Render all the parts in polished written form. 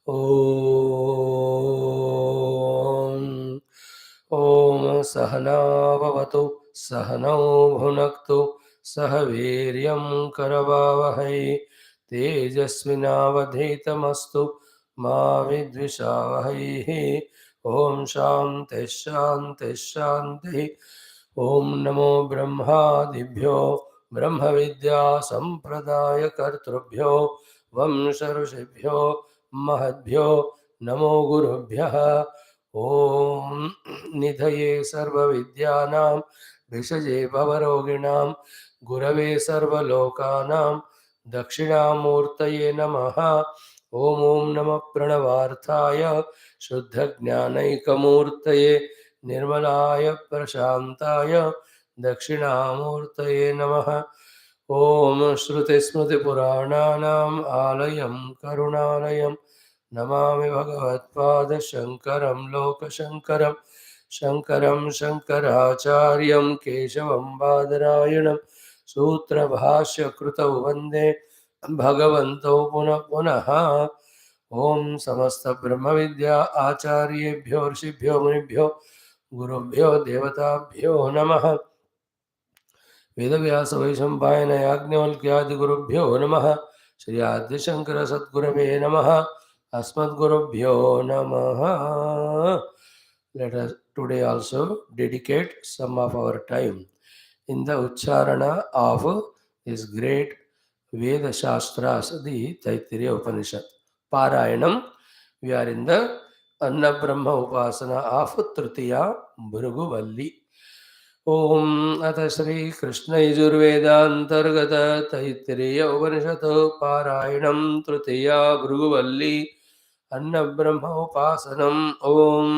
ॐ सहना भवतु सहनौ भुनक्तु सह वीर्यं करवावहै तेजस्विनावधीतमस्तु मा विद्विषावहैः। ॐ शान्तिः शान्तिः शान्तिः। ॐ नमो ब्रह्मादिभ्यो ब्रह्मविद्या सम्प्रदायकर्तृभ्यो वंश ऋषिभ्यो महद्भ्यो नमो गुरुभ्यः। ॐ निधये सर्वविद्यानां भिषजे भवरोगिणां गुरवे सर्वलोकानां दक्षिणामूर्तये नमः। ॐ नमः प्रणवार्थाय शुद्धज्ञानैकमूर्तये निर्मलाय प्रशान्ताय दक्षिणामूर्तये नमः। ॐ श्रुतिस्मृतिपुराणानाम् आलयं करुणालयं नमामि भगवत्पादशङ्करं लोकशङ्करं शङ्करं शङ्कराचार्यं केशवं बादरायणं सूत्रभाष्यकृतौ वन्दे भगवन्तौ पुनः पुनः। ॐ समस्तब्रह्मविद्या आचार्येभ्यो ऋषिभ्यो मुनिभ्यो गुरुभ्यो देवताभ्यो नमः। वेदव्यासवैशम्पायन याज्ञवल्क्यादिगुरुभ्यो नमः। श्री आद्यशङ्कर सद्गुरवे नमः। अस्मद्गुरुभ्यो नमः। Let us today also dedicate some of our time in the ucharana of this great Veda Shastras, the Taittiriya Upanishad. Parayanam, we are in the Anna Brahma Upasana of Tritiya Bhrugu Valli. ओम अथ श्री कृष्ण यजुर्वेदांतर्गत तैत्तिरीय उपनिषद पारायणं तृतीया भृगुवल्ली अन्न ब्रह्म उपासनम्। ओम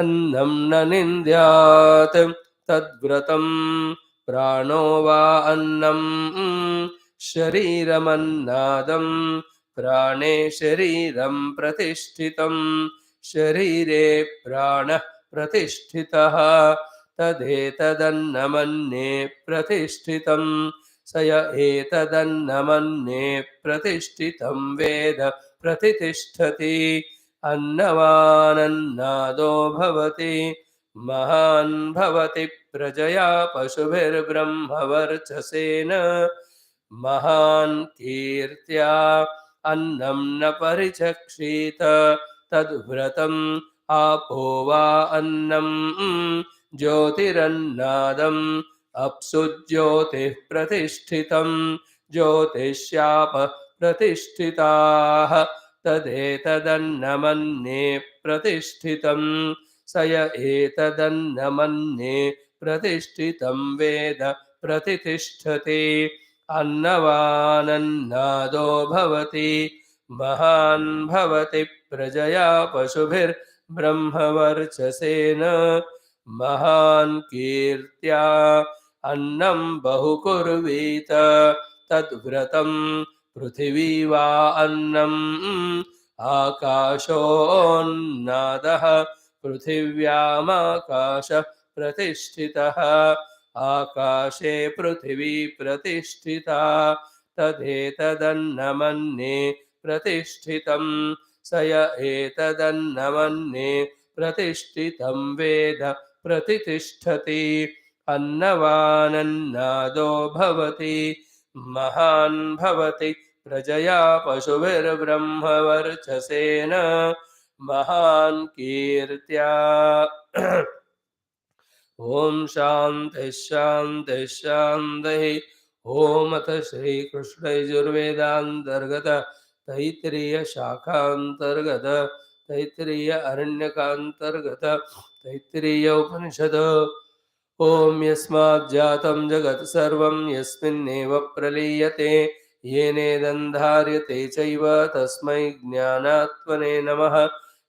अन्नं न निन्द्यात् तद्व्रतं प्राणो वा अन्नं शरीरमन्नादं प्राणे शरीरं प्रतिष्ठितं शरीरे प्राणः प्रतिष्ठितः तदेतदन्नमन्ये प्रतिष्ठितं स य एतदन्नमन्ये प्रतिष्ठितं वेद प्रतिष्ठति। अन्नवानन्नादो भवति महान् भवति प्रजया पशुभिर्ब्रह्मवर्चसेन महान् कीर्त्या अन्नं न परिचक्षीत तद्व्रतम् आपो वा अन्नं ज्योतिरन्नादम् अप्सु ज्योतिः प्रतिष्ठितं ज्योतिष्याप प्रतिष्ठिताः तदेतदन्नमन्ये प्रतिष्ठितं स य एतदन्नमन्ये प्रतिष्ठितं वेद प्रतिष्ठति। अन्नवानन्नादो भवति महान् भवति प्रजया पशुभिर्ब्रह्मवर्चसेन महान् कीर्त्या अन्नं बहुकुर्वीत तद्व्रतं पृथिवी वा अन्नम् आकाशोन्नादः पृथिव्यामाकाशः प्रतिष्ठितः आकाशे पृथिवी प्रतिष्ठिता तदेतदन्नमन्ये प्रतिष्ठितं स य एतदन्नमन्ये प्रतिष्ठितं वेद प्रतिष्ठति। अन्नवानन्नादो भवति महान् भवति प्रजया पशुभिर्ब्रह्मवर्चसेन महान् कीर्त्या। ओम शांति शांति शांति। ओम अथ श्री कृष्ण यजुर्वेदांतर्गत तैत्तिरीय शाखांतर्गत तैत्तिरीय अरण्यकांतर्गत तैत्तिरीय उपनिषद। ओम यस्मात् जातं जगत् सर्वं यस्मिन्नेव प्रलीयते येनेदं धार्यते चैव तस्मै ज्ञानात्मने नमः।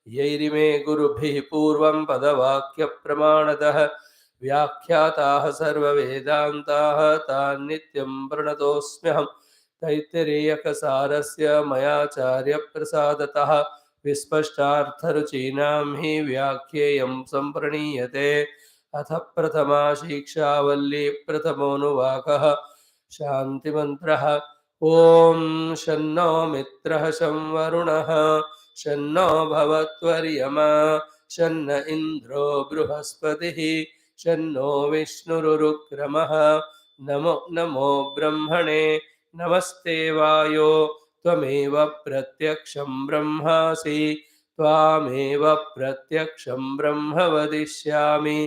यैरिमे गुरुभिः पूर्वं पदवाक्यप्रमाणतः व्याख्याताः सर्ववेदान्ताः तान् नित्यं प्रणतोऽस्म्यहं। तैत्तिरीयकसारस्य मयाचार्यप्रसादतः विस्पष्टार्थरुचीनां हि व्याख्येयं सम्प्रणीयते। अथ प्रथमा शिक्षा वल्ली प्रथमोऽनुवाकः शान्तिमन्त्रः। ॐ शन्नो मित्रः शं वरुणः शन्नो भवत्वर्यमा शन्न इन्द्रो बृहस्पतिः शन्नो विष्णुरुक्रमः नमो नमो ब्रह्मणे नमस्ते वायो त्वमेव प्रत्यक्षं ब्रह्मासि त्वामेव प्रत्यक्षं ब्रह्म वदिष्यामि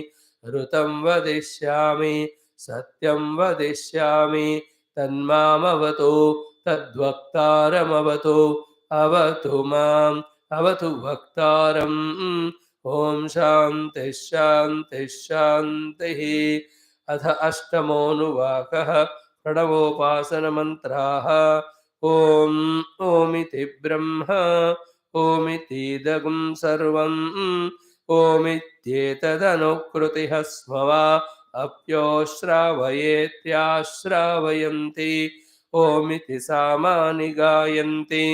ऋतं वदिष्यामि सत्यं वदिष्यामि तन्मामवतु तद्वक्तारमवतु अवतु माम् अवतु वक्तारम् ॐ शान्तिः शान्तिः शान्तिः अथ अष्टमोऽनुवाकः प्रणवोपासनमन्त्राः ॐ ओमिति ब्रह्म ओमितीदगुं सर्वम् ओमित्येतदनुकृतिः स्म वा अप्योश्रावयेत्याश्रावयन्ति ओमिति सामानि गायन्ति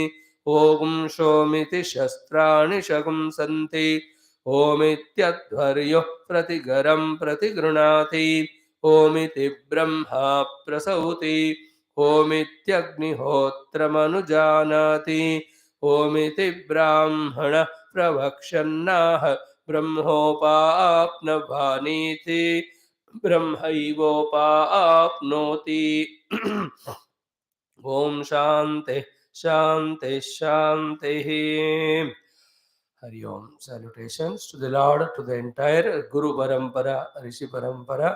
ॐ शोमिति शस्त्राणि शगुंसन्ति ओमित्यध्वर्युः प्रतिगरं प्रतिगृह्णाति ओमिति ब्रह्मा प्रसौति ओमित्यग्निहोत्रमनुजानाति ओमिति ब्राह्मणः प्रवक्षन्नाह ब्रह्मोपाप्नवानीति ब्रह्मैवोपाप्नोति ॐ शान्तिः शान्तिः शान्तिः Hari Om. Salutations to the Lord, to the entire Guru Parampara, Rishi Parampara,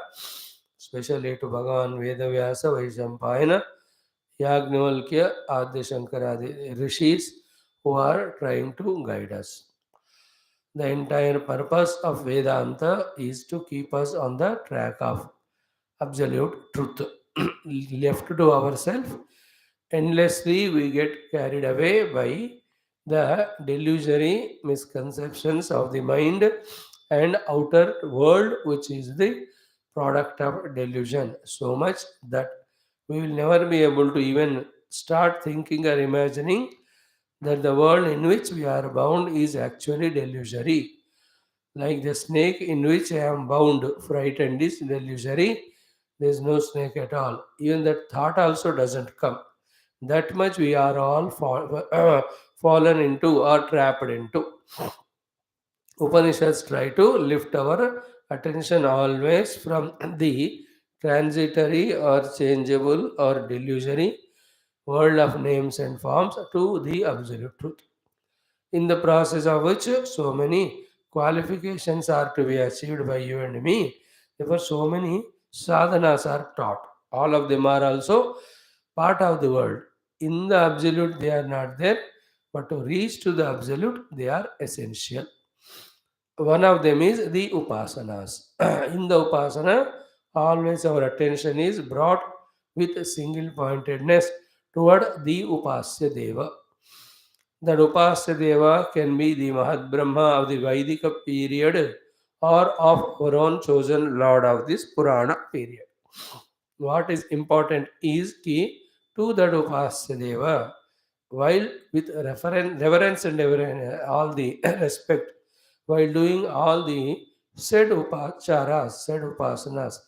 especially to Bhagavan Vedavyasa, Vaishampayana, Yagnavalkya, Adi Shankara, the Rishis who are trying to guide us. The entire purpose of Vedanta is to keep us on the track of absolute truth. Left to ourselves, endlessly we get carried away by the delusory misconceptions of the mind and outer world, which is the product of delusion, so much that we will never be able to even start thinking or imagining that the world in which we are bound is actually delusory. Like the snake in which I am bound, frightened is delusory. There is no snake at all. Even that thought also doesn't come. That much we are all fallen into or trapped into. Upanishads try to lift our attention always from the transitory or changeable or delusory world of names and forms to the absolute truth, in the process of which so many qualifications are to be achieved by you and me. Therefore, so many sadhanas are taught. All of them are also part of the world. In the absolute, they are not there, but to reach to the absolute, they are essential. One of them is the upasanas. In the upasana, always our attention is brought with single pointedness toward the upasya deva. That upasya deva can be the Mahat Brahma of the Vedic period or of our own chosen Lord of this Purana period. What is important is ki to that upasya deva, while with reverence and all the respect, while doing all the said upacharas, said upasanas,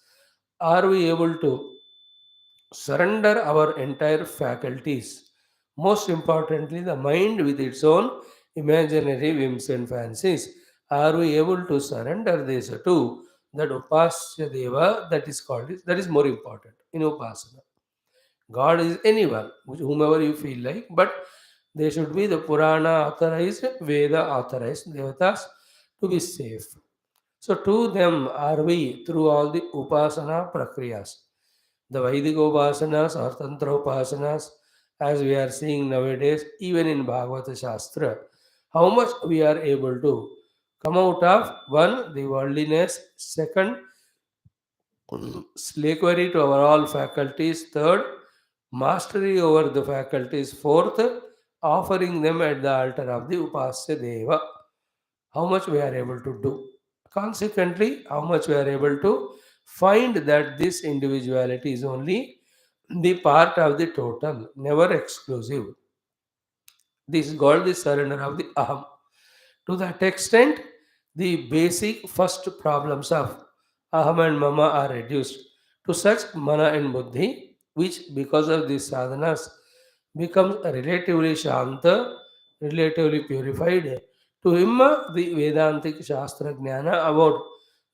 are we able to surrender our entire faculties? Most importantly, the mind with its own imaginary whims and fancies. Are we able to surrender this to that upasya deva that is called, that is more important in upasana. God is anyone, whomever you feel like, but they should be the Purana authorized, Veda authorized devatas to be safe. So to them are we through all the upasana prakriyas. The Vedic upasanas or Tantra upasanas, as we are seeing nowadays, even in Bhagavata Shastra, how much we are able to come out of one, the worldliness, second, slavery to our all faculties, third, mastery over the faculties, fourth, offering them at the altar of the Upasya Deva. How much we are able to do. Consequently, how much we are able to find that this individuality is only the part of the total, never exclusive. This is called the surrender of the aham. To that extent, the basic first problems of aham and mama are reduced to such mana and buddhi, which because of these sadhanas becomes relatively shanta, relatively purified. To him, the Vedantic Shastra Jnana about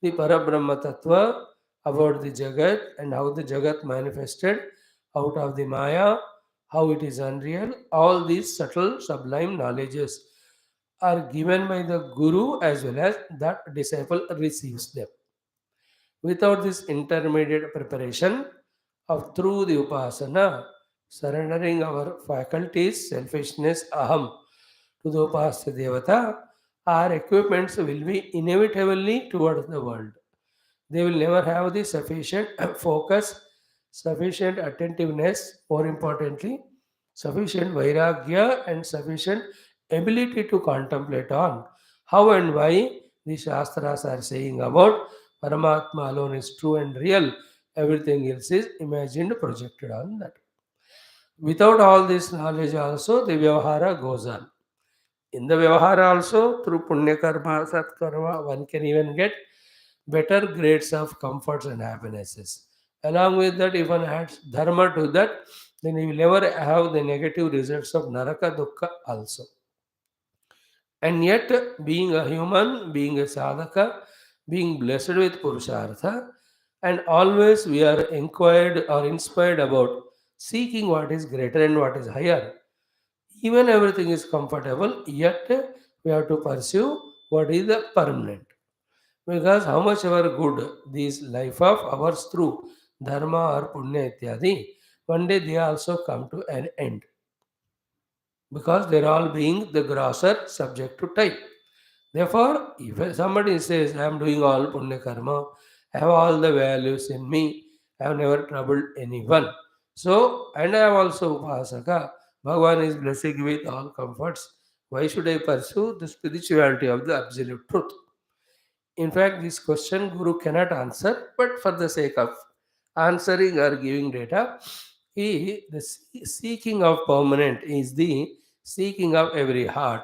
the Parabrahma Tattva, about the Jagat and how the Jagat manifested out of the Maya, how it is unreal, all these subtle, sublime knowledges are given by the Guru as well as that disciple receives them. Without this intermediate preparation of through the upasana, surrendering our faculties, selfishness, aham, to the upasya devata, our equipments will be inevitably towards the world. They will never have the sufficient focus, sufficient attentiveness, more importantly, sufficient vairagya and sufficient ability to contemplate on how and why the Shastras are saying about Paramatma alone is true and real. Everything else is imagined, projected on that. Without all this knowledge, also the Vyavahara goes on. In the Vyavahara also, through Punya Karma, Sat Karma, one can even get better grades of comforts and happinesses. Along with that, if one adds dharma to that, then he will never have the negative results of naraka dukkha also. And yet, being a human, being a sadhaka, being blessed with purushartha, and always we are inquired or inspired about seeking what is greater and what is higher. Even everything is comfortable, yet we have to pursue what is the permanent. Because how much ever good these life of ours through dharma or punya ityadi, one day they also come to an end. Because they're all being the grosser subject to time. Therefore, if somebody says, I am doing all punya karma, I have all the values in me, I have never troubled anyone. So, and I am also upasaka, Bhagavan is blessing with all comforts. Why should I pursue the spirituality of the absolute truth? In fact, this question Guru cannot answer, but for the sake of answering or giving data, seeking of permanent is the seeking of every heart.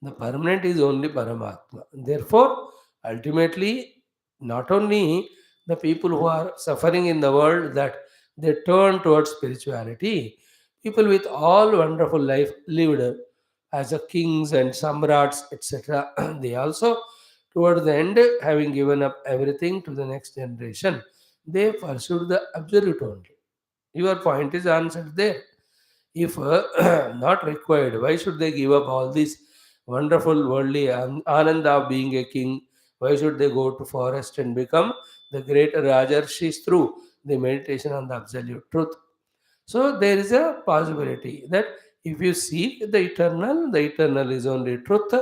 The permanent is only Paramatma. Therefore, ultimately, not only the people who are suffering in the world that they turn towards spirituality, people with all wonderful life lived as a kings and samrats, etc. They also, toward the end, having given up everything to the next generation, they pursued the absolute only. Your point is answered there. If not required, why should they give up all this wonderful worldly ananda of being a king? Why should they go to forest and become the great Rajarshis through the meditation on the absolute truth? So there is a possibility that if you seek the eternal is only truth.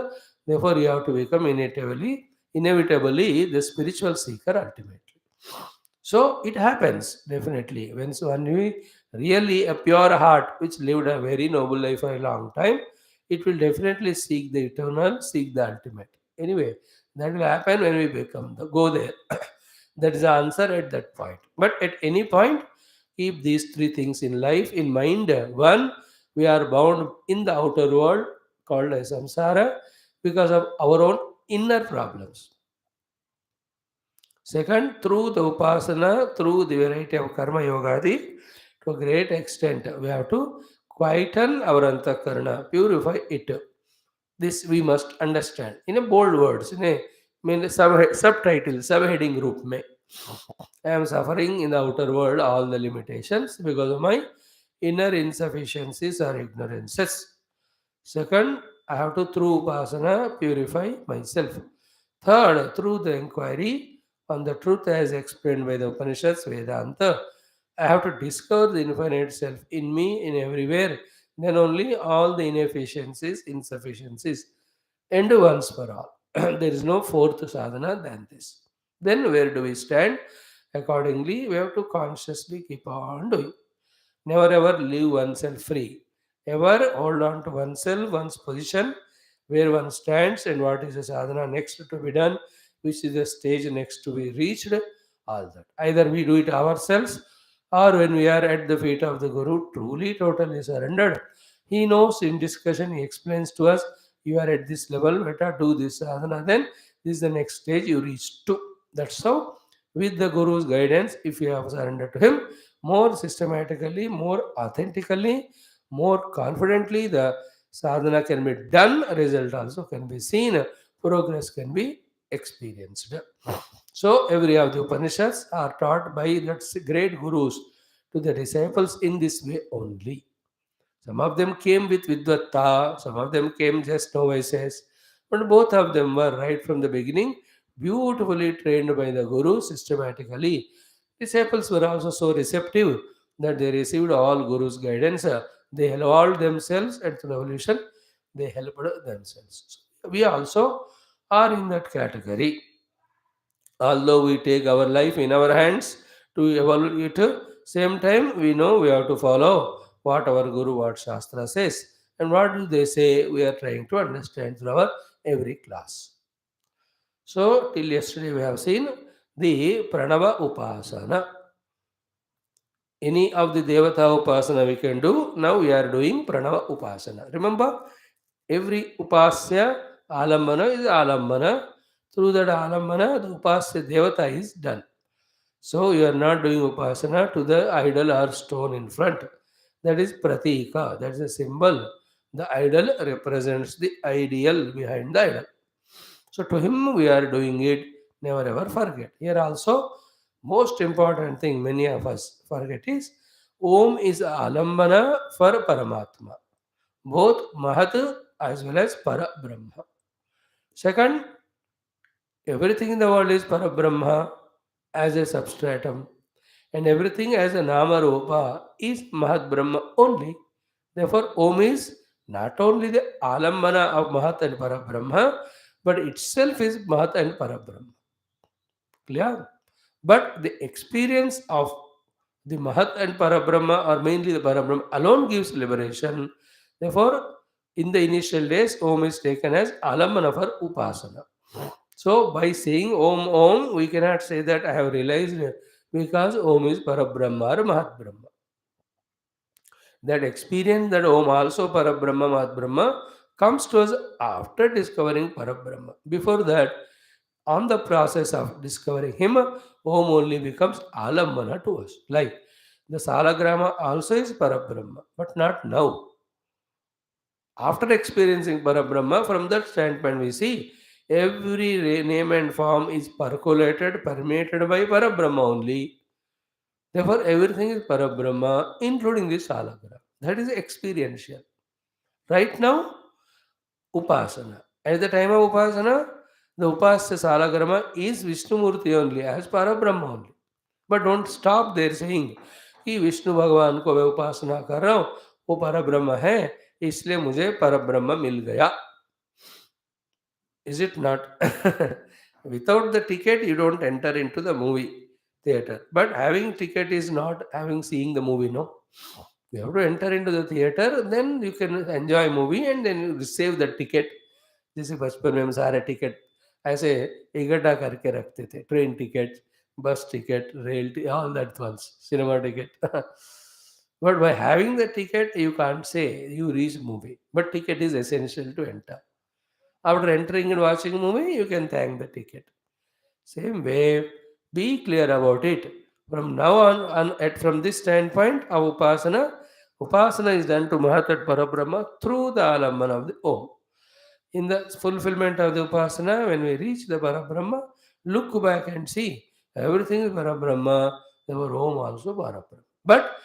Therefore, you have to become inevitably the spiritual seeker ultimately. So it happens definitely when we really a pure heart which lived a very noble life for a long time, it will definitely seek the eternal, seek the ultimate. Anyway, that will happen when we become the go there. That is the answer at that point. But at any point, keep these three things in life in mind. One, we are bound in the outer world called as samsara because of our own inner problems. Second, through the upasana, through the variety of karma yogadi, to a great extent, we have to quieten our antakarana, purify it. This we must understand. In a bold words, in a mean subtitle, subheading group में. I am suffering in the outer world all the limitations because of my inner insufficiencies or ignorances. Second, I have to through upasana purify myself. Third, through the inquiry on the truth as explained by the Upanishads, Vedanta, I have to discover the infinite self in me, in everywhere. Then only all the inefficiencies, insufficiencies end once for all. There is no fourth sadhana than this. Then where do we stand? Accordingly, we have to consciously keep on doing. Never ever leave oneself free. Ever hold on to oneself, one's position, where one stands, and what is the sadhana next to be done, which is the stage next to be reached, all that. Either we do it ourselves, or when we are at the feet of the Guru, truly, totally surrendered. He knows in discussion, he explains to us, you are at this level, better do this sadhana, then this is the next stage you reach to. That's how, with the Guru's guidance, if you have surrendered to him, more systematically, more authentically, more confidently the sadhana can be done, result also can be seen, progress can be experienced. So every of the Upanishads are taught by that great gurus to the disciples in this way only. Some of them came with Vidvatta, some of them came just novices, but both of them were right from the beginning, beautifully trained by the Guru systematically. Disciples were also so receptive that they received all Guru's guidance. They evolved themselves and through evolution, they helped themselves. So we also are in that category. Although we take our life in our hands to evaluate, same time we know we have to follow what our Guru, what Shastra says, and what do they say we are trying to understand through our every class. So, till yesterday we have seen the Pranava Upasana. Any of the Devata Upasana we can do. Now we are doing Pranava Upasana. Remember, every Upasya Alambana is Alambana. Through that Alambana, the Upasya Devata is done. So you are not doing upasana to the idol or stone in front. That is pratika. That is a symbol. The idol represents the ideal behind the idol. So to him we are doing it. Never ever forget. Here also, most important thing many of us forget is Om is alambana for Paramatma. Both Mahat as well as Para Brahma. Second, everything in the world is Para Brahma as a substratum, and everything as a Nama Rupa is Mahat Brahma only. Therefore, Om is not only the Alambana of Mahat and Parabrahma, but itself is Mahat and Parabrahma. Clear? But the experience of the Mahat and Parabrahma, or mainly the Parabrahma, alone gives liberation. Therefore, in the initial days, Om is taken as Alambana for Upasana. So, by saying Om Om, we cannot say that I have realized because Om is Parabrahma or Mahat Brahma. That experience that Om also Parabrahma, Mahat Brahma comes to us after discovering Parabrahma. Before that, on the process of discovering Him, Om only becomes Alambana to us. Like the Salagrama also is Parabrahma, but not now. After experiencing Parabrahma, from that standpoint, we see every name and form is percolated, permeated by Parabrahma only. Therefore, everything is Parabrahma, including this Salagrama. That is experiential. Right now, Upasana. At the time of Upasana, the Upasya Salagrama is Vishnumurti only, as Parabrahma only. But don't stop there saying कि विष्णु भगवान को मैं उपासना कर रहा हूँ, वो परब्रह्म है, इसलिए मुझे परब्रह्म मिल गया. Is it not? Without the ticket, you don't enter into the movie theater. But having ticket is not having seeing the movie, no. You have to enter into the theater, then you can enjoy movie and then you receive the ticket. जैसे बचपन में हम सारे ticket ऐसे इकट्ठा करके रखते थे, ट्रेन टिकट, बस ticket, rail, all that ones, cinema ticket. But by having the ticket, you can't say you reach movie. But ticket is essential to enter. After entering and watching a movie, you can thank the ticket. Same way, be clear about it. From now from this standpoint of Upasana is done to Mahatat Parabrahma through the Alambana of the Om. In the fulfillment of the Upasana, when we reach the Parabrahma, look back and see everything is Parabrahma, our Om also Parabrahma. But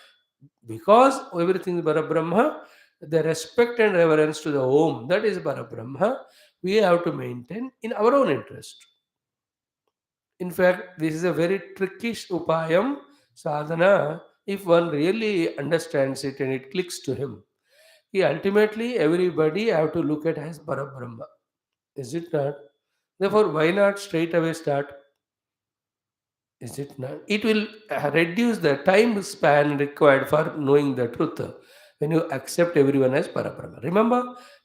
because everything is Parabrahma, the respect and reverence to the Om, that is Parabrahma, we have to maintain in our own interest. In fact, this is a very trickish upayam sadhana if one really understands it and it clicks to him. He ultimately everybody have to look at as Parabrahma. Is it not? Therefore, why not straight away start? Is it not? It will reduce the time span required for knowing the truth when you accept everyone as Parabrahma. Remember,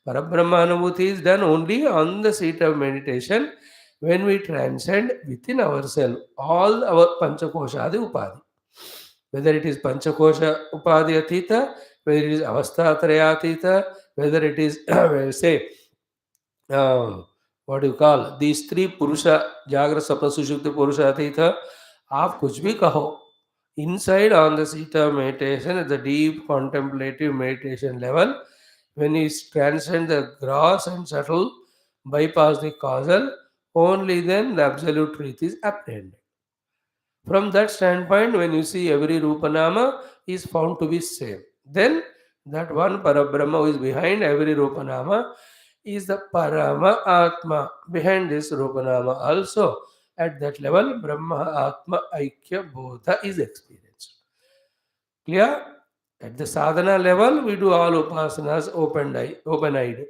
Parabrahma Anubhuti is done only on the seat of meditation when we transcend within ourselves all our Panchakoshadi Upadhi. Whether it is Panchakosha Upadhi Atita, whether it is Avasthatraya Atita, whether it is, say, what do you call these three पुरुषा जागृत स्वप्न सुषुप्ति पुरुष अतीत आप कुछ भी कहो Inside on the seat of meditation, at the deep contemplative meditation level, when you transcend the gross and subtle, bypass the causal, only then the absolute truth is apprehended. From that standpoint, when you see every Rupanama is found to be same, then that one Parabrahma who is behind every Rupanama is the Parama Atma behind this Rupanama also. At that level, Brahma Atma Aikya Bodha is experienced. Clear? At the sadhana level, we do all upasanas open-eyed.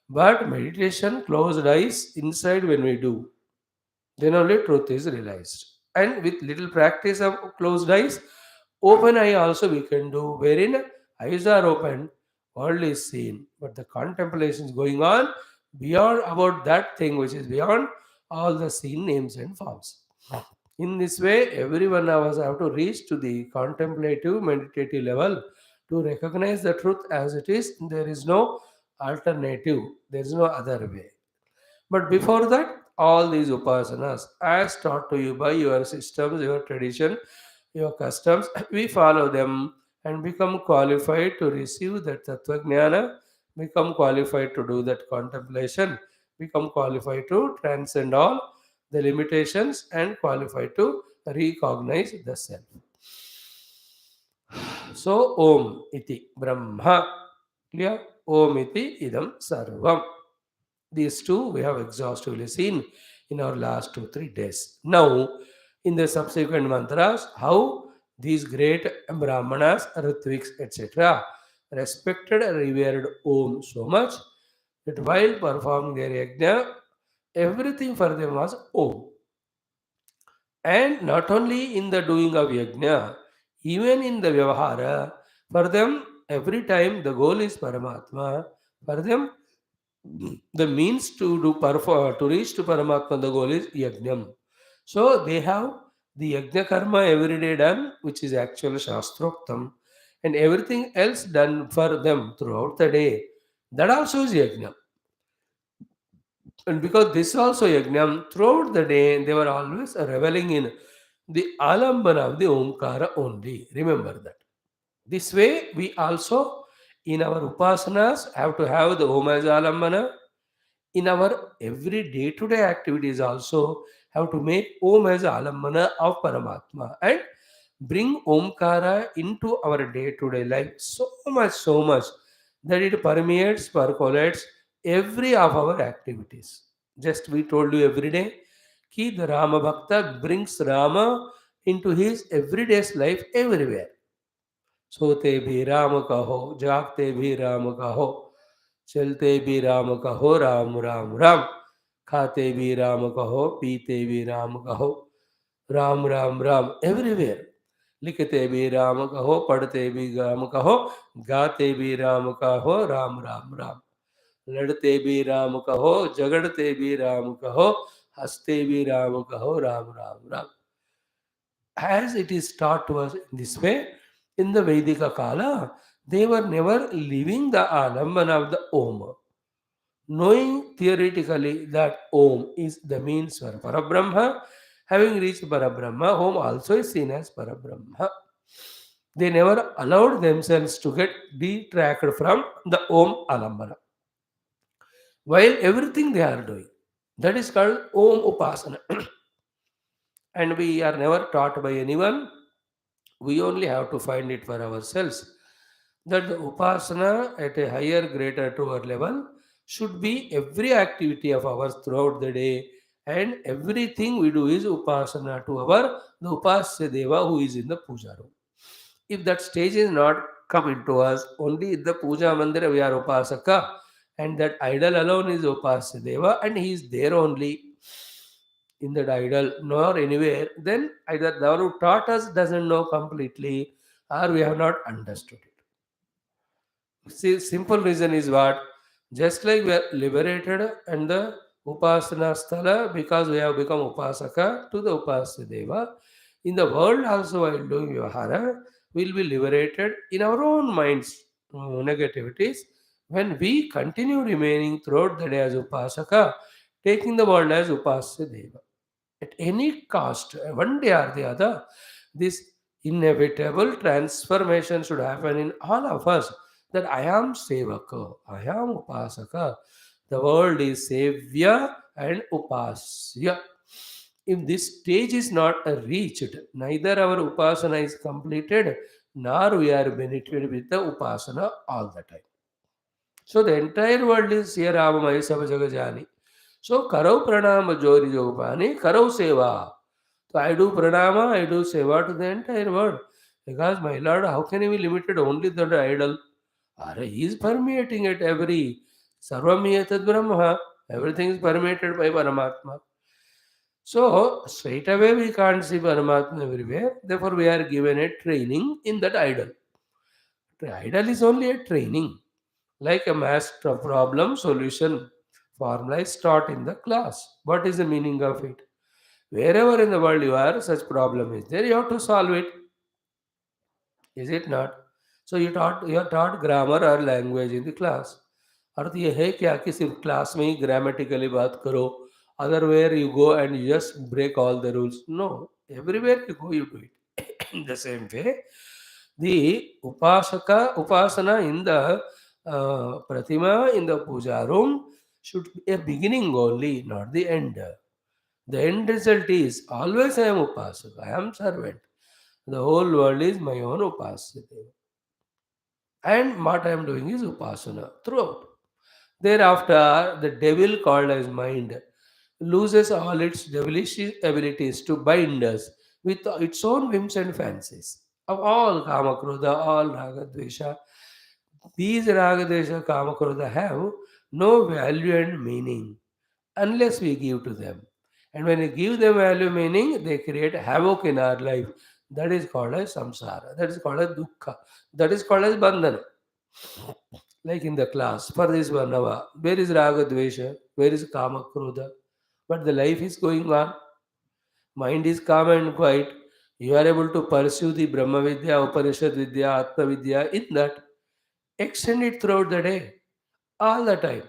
But meditation, closed eyes, inside when we do, then only truth is realized. And with little practice of closed eyes, open eye also we can do, wherein eyes are open, world is seen, but the contemplation is going on beyond about that thing which is beyond all the seen names and forms. In this way, every one of us have to reach to the contemplative meditative level to recognize the truth as it is. There is no alternative, there is no other way. But before that, all these upasanas, as taught to you by your systems, your tradition, your customs, we follow them and become qualified to receive that Tattva Jnana, become qualified to do that contemplation, become qualified to transcend all the limitations and qualified to recognize the self. So, Om iti Brahma. Clear? Om iti idam sarvam. These two we have exhaustively seen in our last 2 3 days. Now, in the subsequent mantras, how these great Brahmanas, Ritviks, etc., respected and revered Om so much that while performing their yajna, everything for them was Om. And not only in the doing of yajna, even in the vyavahara, for them, every time the goal is Paramatma, for them the means to do to reach to Paramatma, the goal is yajnam. So they have the yajna karma every day done, which is actual shastroktam, and everything else done for them throughout the day. That also is yajna. And because this also yajnam, throughout the day, they were always reveling in the alambana of the Omkara only. Remember that. This way, we also in our upasanas have to have the Om as alambana. In our every day-to-day activities also have to make Om as alambana of Paramatma and bring Omkara into our day-to-day life so much that it permeates, percolates every of our activities. Just we told you every day, ki the Rama Bhakta brings Rama into his everyday's life everywhere. सोते भी राम कहो, जागते भी राम कहो, चलते भी राम कहो, राम राम राम, खाते भी राम कहो, पीते भी राम कहो, राम राम राम एवरीवेयर, लिखते भी राम कहो, पढ़ते भी राम कहो, गाते भी राम कहो, राम राम राम, लड़ते भी राम कहो, झगड़ते भी राम कहो, हंसते भी राम कहो, Ram Ram Ram. As it is taught to us in this way, in the Vedika Kala, they were never leaving the alambana of the Om, knowing theoretically that Om is the means for Parabrahma. Having reached Parabrahma, Om also is seen as Parabrahma. They never allowed themselves to get detracted from the Om alambana, while everything they are doing. That is called Om Upasana. And we are never taught by anyone. We only have to find it for ourselves. That the upasana at a higher, greater, truer level should be every activity of ours throughout the day, and everything we do is upasana to our the upasya deva who is in the puja room. If that stage is not come into us, only in the puja mandira we are upasaka, and that idol alone is upasya deva, and he is there only in that idol nor anywhere, then either the one who taught us doesn't know completely or we have not understood it. See, simple reason is what? Just like we are liberated and the Upasana Sthala because we have become Upasaka to the Upasya Deva, in the world also while doing Vyavahara, we will be liberated in our own minds negativities when we continue remaining throughout the day as Upasaka, taking the world as Upasya Deva. At any cost, one day or the other, this Inevitable transformation should happen in all of us. That I am Sevaka, I am Upasaka. The world is Sevya and Upasya. If this stage is not reached, neither our Upasana is completed, nor we are benefited with the Upasana all the time. So the entire world is here Ramamaya Sabajagajani. So Karau Pranama Jori Jogapani, Karau Seva. So I do pranama, I do seva to the entire world. Because my Lord, how can he be limited only to the idol? He is permeating it every Sarvamiyatad Brahma. Everything is permeated by Paramatma. So straight away we can't see Paramatma everywhere. Therefore we are given a training in that idol. The idol is only a training, like a math problem solution formula is taught in the class. What is the meaning of it? Wherever in the world you are, such problem is there, you have to solve it. Is it not? So you are taught grammar or language in the class. अर्थ ये है क्या कि सिर्फ class में ही grammatically बात करो, otherwise you go and you just break all the rules. No, everywhere you go you do it. In the same way, the upasana in the pratima in the puja room should be a beginning only, not the end. The end result is always I am upasaka, I am servant. The whole world is my own upasya. And what I am doing is upasana throughout. Thereafter, the devil called as mind loses all its devilish abilities to bind us with its own whims and fancies. Of all kama krodha, all raga dvesha, these raga dvesha kama krodha have no value and meaning unless we give to them. And when we give them value meaning, they create havoc in our life. That is called as samsara. That is called as dukkha. That is called as bandhana. Like in the class, for this Varnava, where is Raga Dvesha? Where is Kama Krodha? But the life is going on. Mind is calm and quiet. You are able to pursue the Brahma Vidya, Upanishad Vidya, Atma Vidya in that. Extend it throughout the day, all the time.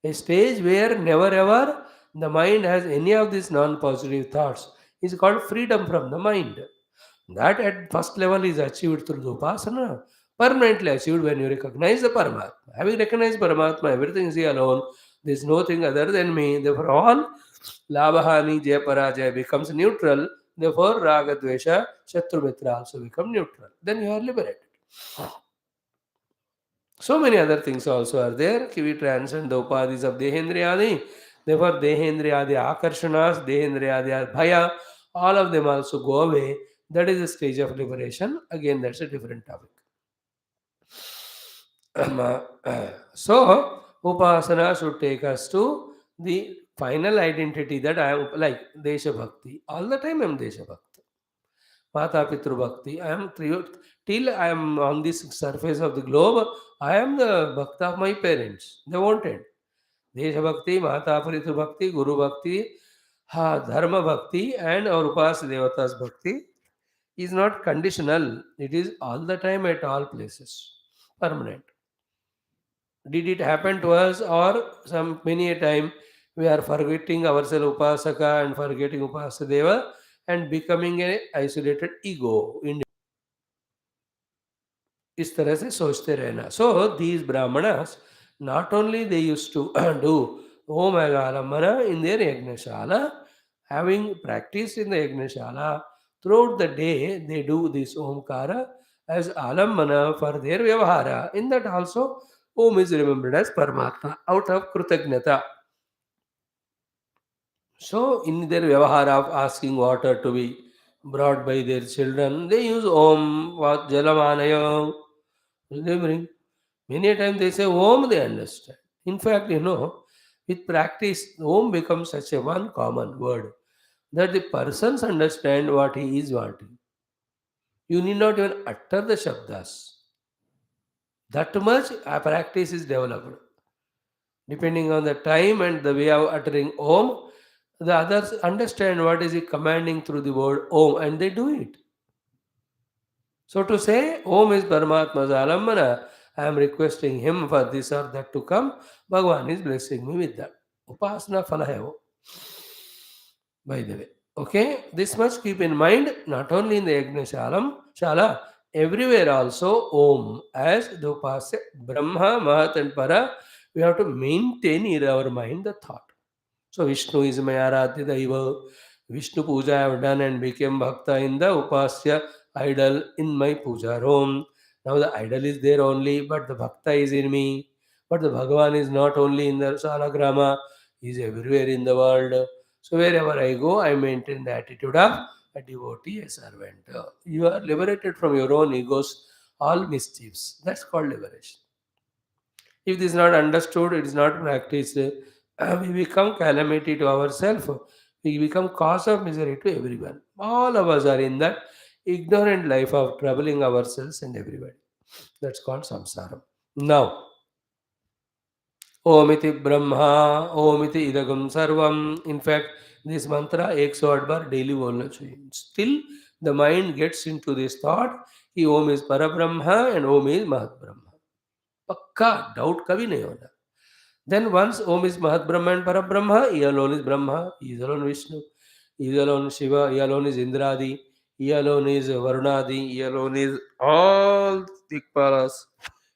A stage where never ever the mind has any of these non-positive thoughts is called freedom from the mind. That at first level is achieved through the upasana, permanently achieved when you recognize the Paramatma. Having recognized Paramatma, everything is alone. There is nothing other than me. Therefore, all Labhani, Jaya Parajaya becomes neutral. Therefore, Raga, Dvesha, Shatru Mitra also become neutral. Then you are liberated. So many other things also are there. We transcend the upadhis of Dehendriyadi. Therefore, Dehendriyadi Akarshanas, Dehendriyadi Bhaya, all of them also go away. That is the stage of liberation. Again, that's a different topic. So, Upasana should take us to the final identity that I am like Desha Bhakti. All the time I am Desha Bhakti. Mata Pitru Bhakti. Till I am on this surface of the globe, I am the Bhakta of my parents. They wanted. Desha Bhakti, Mata Pitru Bhakti, Guru Bhakti, Dharma Bhakti, and our Upas Devatas Bhakti is not conditional. It is all the time at all places. Permanent. Did it happen to us or some many a time we are forgetting ourselves Upasaka and forgetting Upasadeva and becoming an isolated ego. इस तरह से सोचते रहना. So these brahmanas, not only they used to do Om Agalamana in their Yagnashala, having practiced in the Yagnashala, throughout the day they do this Omkara as Alamana for their Vyavahara. In that also, Om is remembered as Paramatma out of Krutagnata. So in their Vyavahara of asking water to be brought by their children, they use Om Jalamanaya, remembering. Many a time they say Om, they understand. In fact, with practice, Om becomes such a one common word that the persons understand what he is wanting. You need not even utter the Shabdas. That much practice is developed. Depending on the time and the way of uttering Om, the others understand what is he commanding through the word Om and they do it. So to say Om is Paramatma's Alambana, I am requesting him for this or that to come, Bhagavan is blessing me with that. Upasana phala hai wo, by the way. Okay, this much keep in mind, not only in the Shala, everywhere also Om as the Upasya, Brahma, Mahat and Para, we have to maintain in our mind the thought. So Vishnu is my Aradhya Daiva. Vishnu Puja I have done and became Bhakta in the Upasya idol in my puja room. Now the idol is there only, but the Bhakta is in me. But the Bhagavan is not only in the Salagrama, he is everywhere in the world. So wherever I go, I maintain the attitude of a devotee, a servant. You are liberated from your own egos, all mischiefs. That's called liberation. If this is not understood, it is not practiced, we become calamity to ourselves. We become cause of misery to everyone. All of us are in that ignorant life of troubling ourselves and everybody. That's called samsara. Now, Omiti Brahma, Omiti Idagam Sarvam. In fact, this mantra 108 bar daily बोलना चाहिए. Still, the mind gets into this thought कि Om is Parabrahma and Om is Mahat Brahma. पक्का doubt कभी नहीं होना. Then once Om is Mahat Brahma and Parabrahma, He alone is Brahma, He is alone Vishnu, He is alone Shiva, He alone is Indradi, He alone is Varunadi, He alone is all Dikpalas,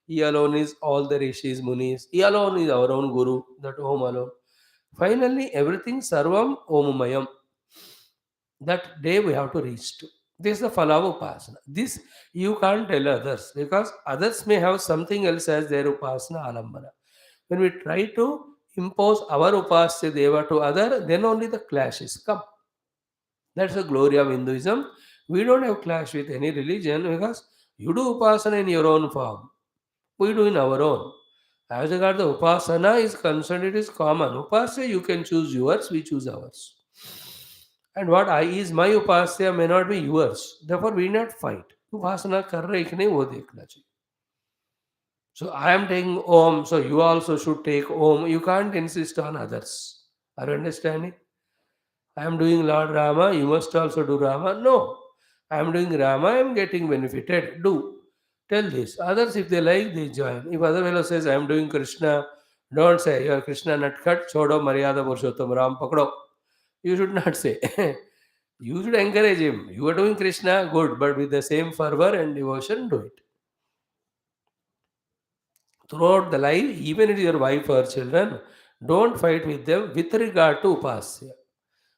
He alone is all the Rishis, Munis, He alone is our own Guru, that Om alone. Finally, everything Sarvam Ommayam. That day we have to reach to. This is the Phala of Upasana. This you can't tell others because others may have something else as their Upasana Alambana. When we try to impose our Upasya Deva to other, then only the clashes come. That's the glory of Hinduism. We don't have clash with any religion because you do Upasana in your own form. We do in our own. As regard the Upasana is concerned, it is common. Upasya you can choose yours, we choose ours. And what I is my Upasya may not be yours. Therefore, we not fight. Upasana कर रहे कि नहीं वो देखना चाहिए. So I am taking Om, so you also should take Om. You can't insist on others. Are you understanding? I am doing Lord Rama, you must also do Rama. No. I am doing Rama, I am getting benefited. Do. Tell this. Others, if they like, they join. If other fellow says, I am doing Krishna, don't say, you are Krishna Natkat, Chodo Maryada Purushottam Ram Pakdo. You should not say. You should encourage him. You are doing Krishna, good, but with the same fervor and devotion, do it. Throughout the life, even if your wife or children, don't fight with them with regard to Upasya,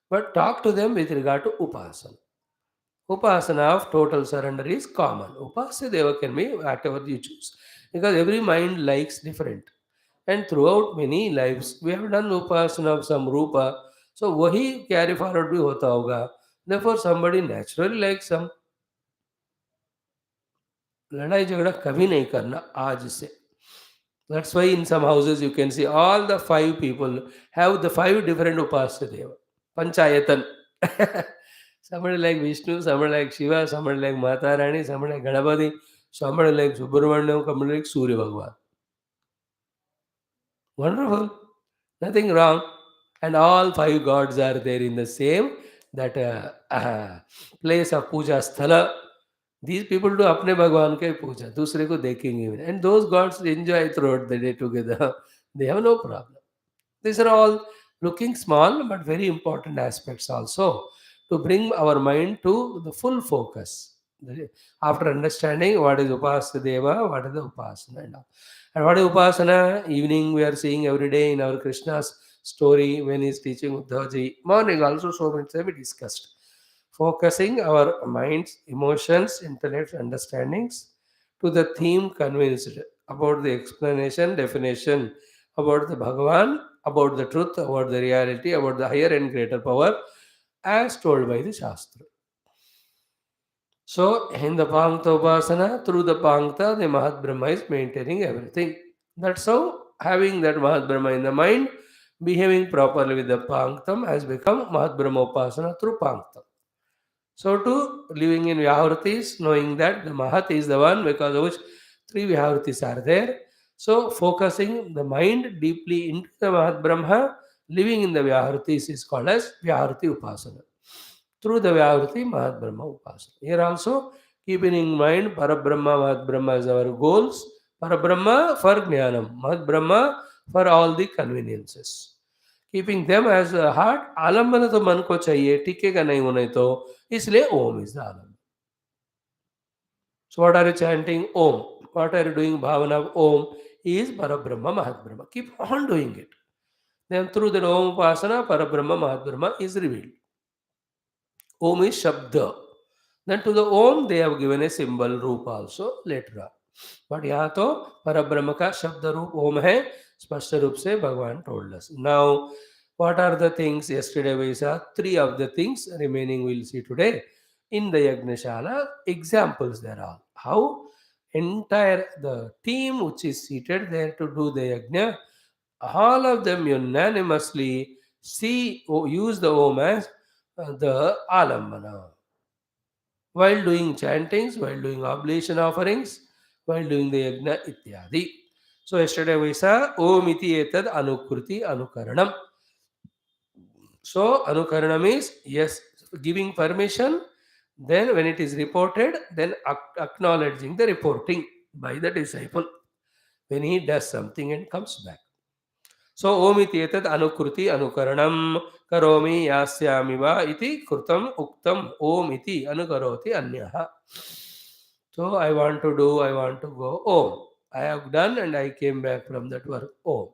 but talk to them with regard to Upasana. Upasana of total surrender is common. Upasya Deva can be whatever you choose because every mind likes different. And throughout many lives, we have done Upasana of some Rupa, so wahi carry forward bhi hota hoga. Therefore, somebody naturally likes some. लड़ाई झगड़ा कभी नहीं करना आज से. That's why in some houses you can see all the five people have the five different Upasya Deva. Panchayatan. Somebody like Vishnu, somebody like Shiva, somebody like Mata Rani, somebody like Ganapati, somebody like Subramanyam, somebody like Surya Bhagwan. Wonderful. Nothing wrong. And all five gods are there in the same that place of puja sthala. These people do apne Bhagwan ke puja, दूसरे को देखेंगे भी नहीं. And those gods enjoy throughout the day together. They have no problem. These are all looking small but very important aspects also to bring our mind to the full focus. After understanding what is Upasya Deva, what is the Upasana and all. And what is Upasana? Evening we are seeing every day in our Krishna's story when he is teaching Uddhavji. Morning also so much we discussed. Focusing our minds, emotions, intellect, understandings to the theme convinced about the explanation, definition about the Bhagavan, about the truth, about the reality, about the higher and greater power as told by the Shastra. So, in the Pankta Upasana, through the Pankta, the Mahat Brahma is maintaining everything. That's how having that Mahat Brahma in the mind, behaving properly with the Panktam has become Mahat Brahma Upasana through Panktam. So, to living in Vyahritis, knowing that the Mahat is the one because of which three Vyahritis are there. So, focusing the mind deeply into the Mahat Brahma, living in the Vyahritis is called as Vyahriti Upasana. Through the Vyahriti, Mahat Brahma Upasana. Here also, keeping in mind Parabrahma, Mahat Brahma is our goals. Parabrahma for Jnanam, Mahat Brahma for all the conveniences. Keeping them as heart, आलम्बन तो मन को चाहिए, टिकेगा नहीं वो नहीं तो, इसलिए ओम इज द आलम्बन. So what are you chanting? Om. What are you doing? Bhavana of Om is Parabrahma Mahatbrahma. Keep on doing it. Then through that Om Upasana, Parabrahma Mahatbrahma is revealed. Om is Shabda. Then to the Om they have given a symbol roop also later on. But यहाँ तो परब्रह्म का शब्द रूप ओम है, स्पष्ट रूप से भगवान told us. Now, what are the things? Yesterday we saw three of the things. Remaining we'll see today. In the Yagnashala, examples there are. How entire the team which is seated there to do the yajna, all of them unanimously see use the Om as the alambana while doing chantings, while doing oblation offerings, while doing the yajna ityadi. So yesterday we saw Om iti etad anukruti anukaranam. So anukaranam is yes, giving permission. Then when it is reported, then acknowledging the reporting by the disciple when he does something and comes back. So Om iti etad anukruti anukaranam karomi yasyami va iti krutam uktam Om iti anukaroti anyaha. So I want to go Om. I have done and I came back from that work Om.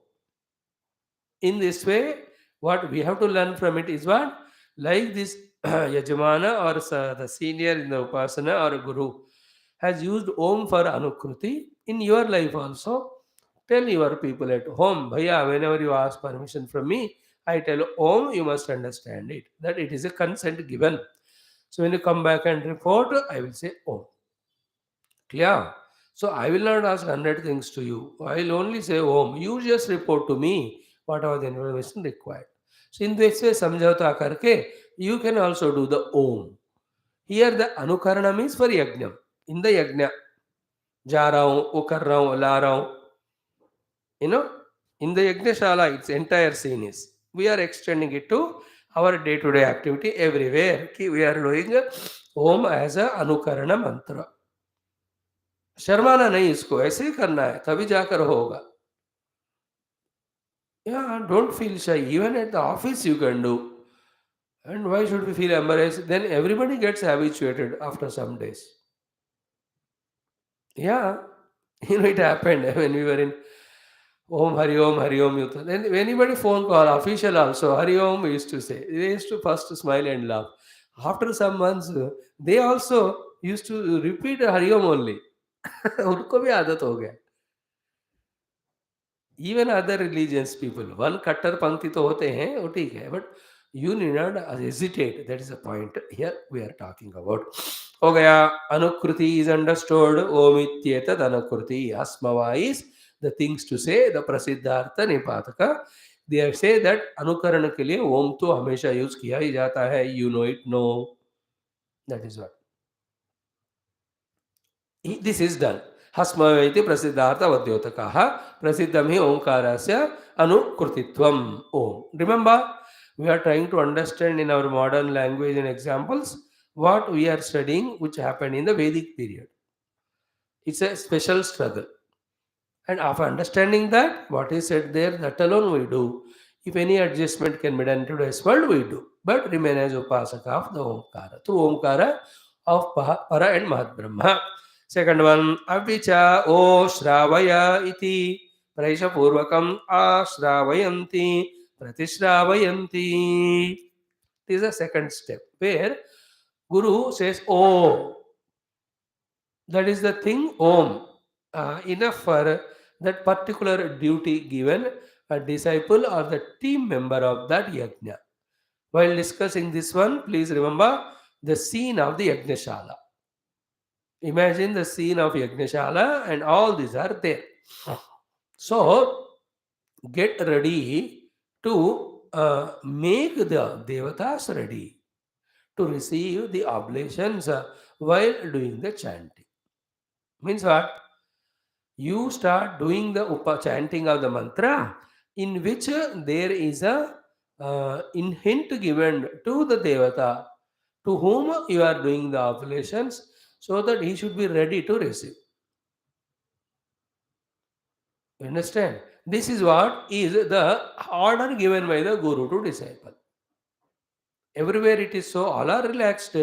In this way, what we have to learn from it is what? Like this Yajamana or the senior in the Upasana or Guru has used Om for Anukruti, in your life also, tell your people at home, Bhaiya, whenever you ask permission from me, I tell Om, you must understand it, that it is a consent given. So when you come back and report, I will say Om. Clear? So I will not ask 100 things to you. I will only say Om. You just report to me whatever the information required. So in this way, samjhauta karke, you can also do the Om. Here the Anukaranam is for Yajnam. In the Yajna, जा रहा हूँ, वो कर रहा हूँ, ला रहा हूँ. You know, in the Yajnashala, its entire scene is. We are extending it to our day-to-day activity everywhere. We are doing Om as a Anukarana mantra. शर्माना नहीं, इसको ऐसे ही करना है, तभी जाकर होगा. Yeah, don't feel shy. Even at the office you can do. And why should we feel embarrassed? Then everybody gets habituated after some days. Yeah, it happened when we were in Om Hari Om Yuta. Then if anybody phone call, official also, Hari Om we used to say. They used to first smile and laugh. After some months, they also used to repeat Hari Om only. उनको भी आदत हो गया. Even other religions people one कट्टर पंक्ति तो होते हैं वो ठीक है but you need not hesitate that is the point here we are talking about हो गया अनुकृति इज अंडरस्टूड ओमित्येतद अनुकृति अस्मवा is the things to say the प्रसिद्धार्थ निपातक दे से दैट अनुकरण के लिए ओम तो हमेशा यूज किया ही जाता है you know it know that is what this is done. Hasmaveti prasiddhartha vadyotakaha prasiddham hi omkarasya anukrutitvam om. Remember, we are trying to understand in our modern language and examples what we are studying which happened in the Vedic period. It's a special struggle. And after understanding that, what is said there, that alone we do. If any adjustment can be done to today's world, we do. But remain as Upasaka of the Omkara. Through Omkara of Para and Mahat Brahma. Second one, Avicha O Shravaya iti Praisha Purvakam Ashravayamti Pratishravayamti. This is the second step where Guru says Oh. That is the thing Om. Enough for that particular duty given a disciple or the team member of that yajna. While discussing this one, please remember the scene of the Yajnashala. Imagine the scene of Yajnashala and all these are there. So, get ready to make the devatas ready to receive the oblations while doing the chanting. Means what? You start doing the chanting of the mantra in which there is a in hint given to the devata to whom you are doing the oblations so that he should be ready to receive. You understand? This is what is the order given by the guru to disciple. Everywhere it is so, all are relaxed.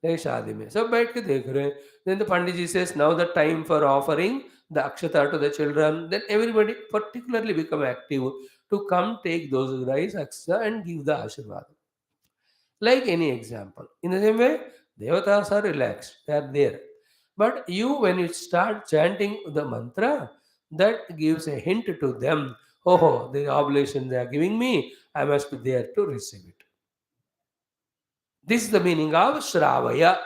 Like शादी में सब बैठ के देख रहे हैं. Then the Pandit ji says, now the time for offering the akshata to the children. Then everybody particularly become active to come take those rice akshata and give the ashirvad. Like any example. In the same way, devatas are relaxed. They are there. But you, when you start chanting the mantra, that gives a hint to them. Oh, the oblation they are giving me, I must be there to receive it. This is the meaning of Shravaya.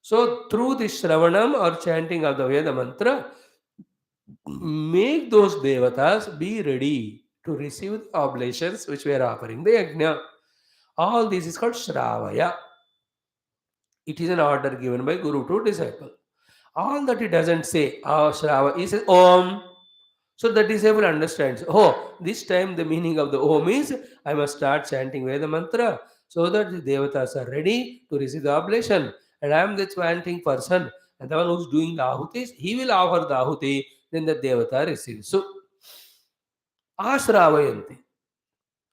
So, through the Shravanam or chanting of the Veda mantra, make those devatas be ready to receive the oblations which we are offering, the yajna. All this is called Shravaya. It is an order given by Guru to disciple. All that he doesn't say, Shrava, he says Om. So the disciple understands, oh, this time the meaning of the Om is I must start chanting Veda mantra so that the devatas are ready to receive the oblation. And I am the chanting person. And the one who's doing the ahutis, he will offer the ahuti, then the devata receives. So, Ashravayanti.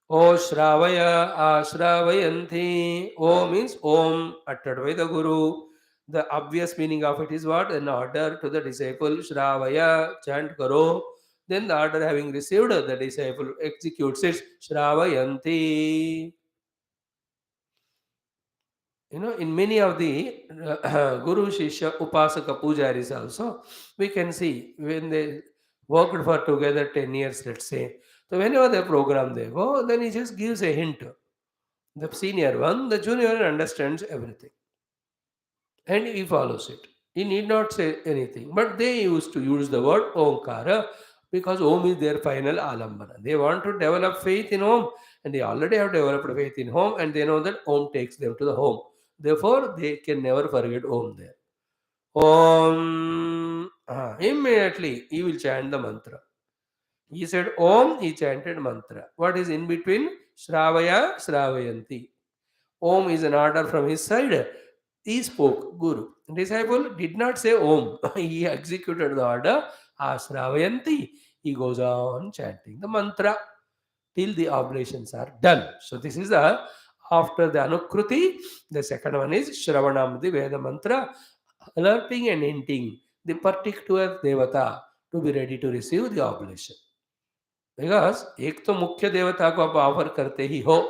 O Shravaya Ashrawayanti. O means Om uttered by the Guru. The obvious meaning of it is what? An order to the disciple. Shravaya, chant karo. Then the order having received, the disciple executes it. Shravyanti. In many of the Guru Shishya Upasaka Pujaris also, we can see when they worked for together 10 years, let's say. So whenever the program they go, then he just gives a hint. The senior one, the junior one understands everything and he follows it. He need not say anything, but they used to use the word Omkara because Om is their final alambana. They want to develop faith in Om and they already have developed faith in Om and they know that Om takes them to the home. Therefore, they can never forget Om there. Om. Immediately, he will chant the mantra. He said Om, he chanted mantra. What is in between? Shravaya, Shravayanti. Om is an order from his side. He spoke, Guru. Disciple did not say Om. He executed the order. Ashravayanti. He goes on chanting the mantra till the oblations are done. So this is the after the Anukruti. The second one is Shravanam, the Veda mantra, alerting and hinting the particular devata to be ready to receive the oblation. Because एक तो मुख्य देवता को आप offer करते ही हो,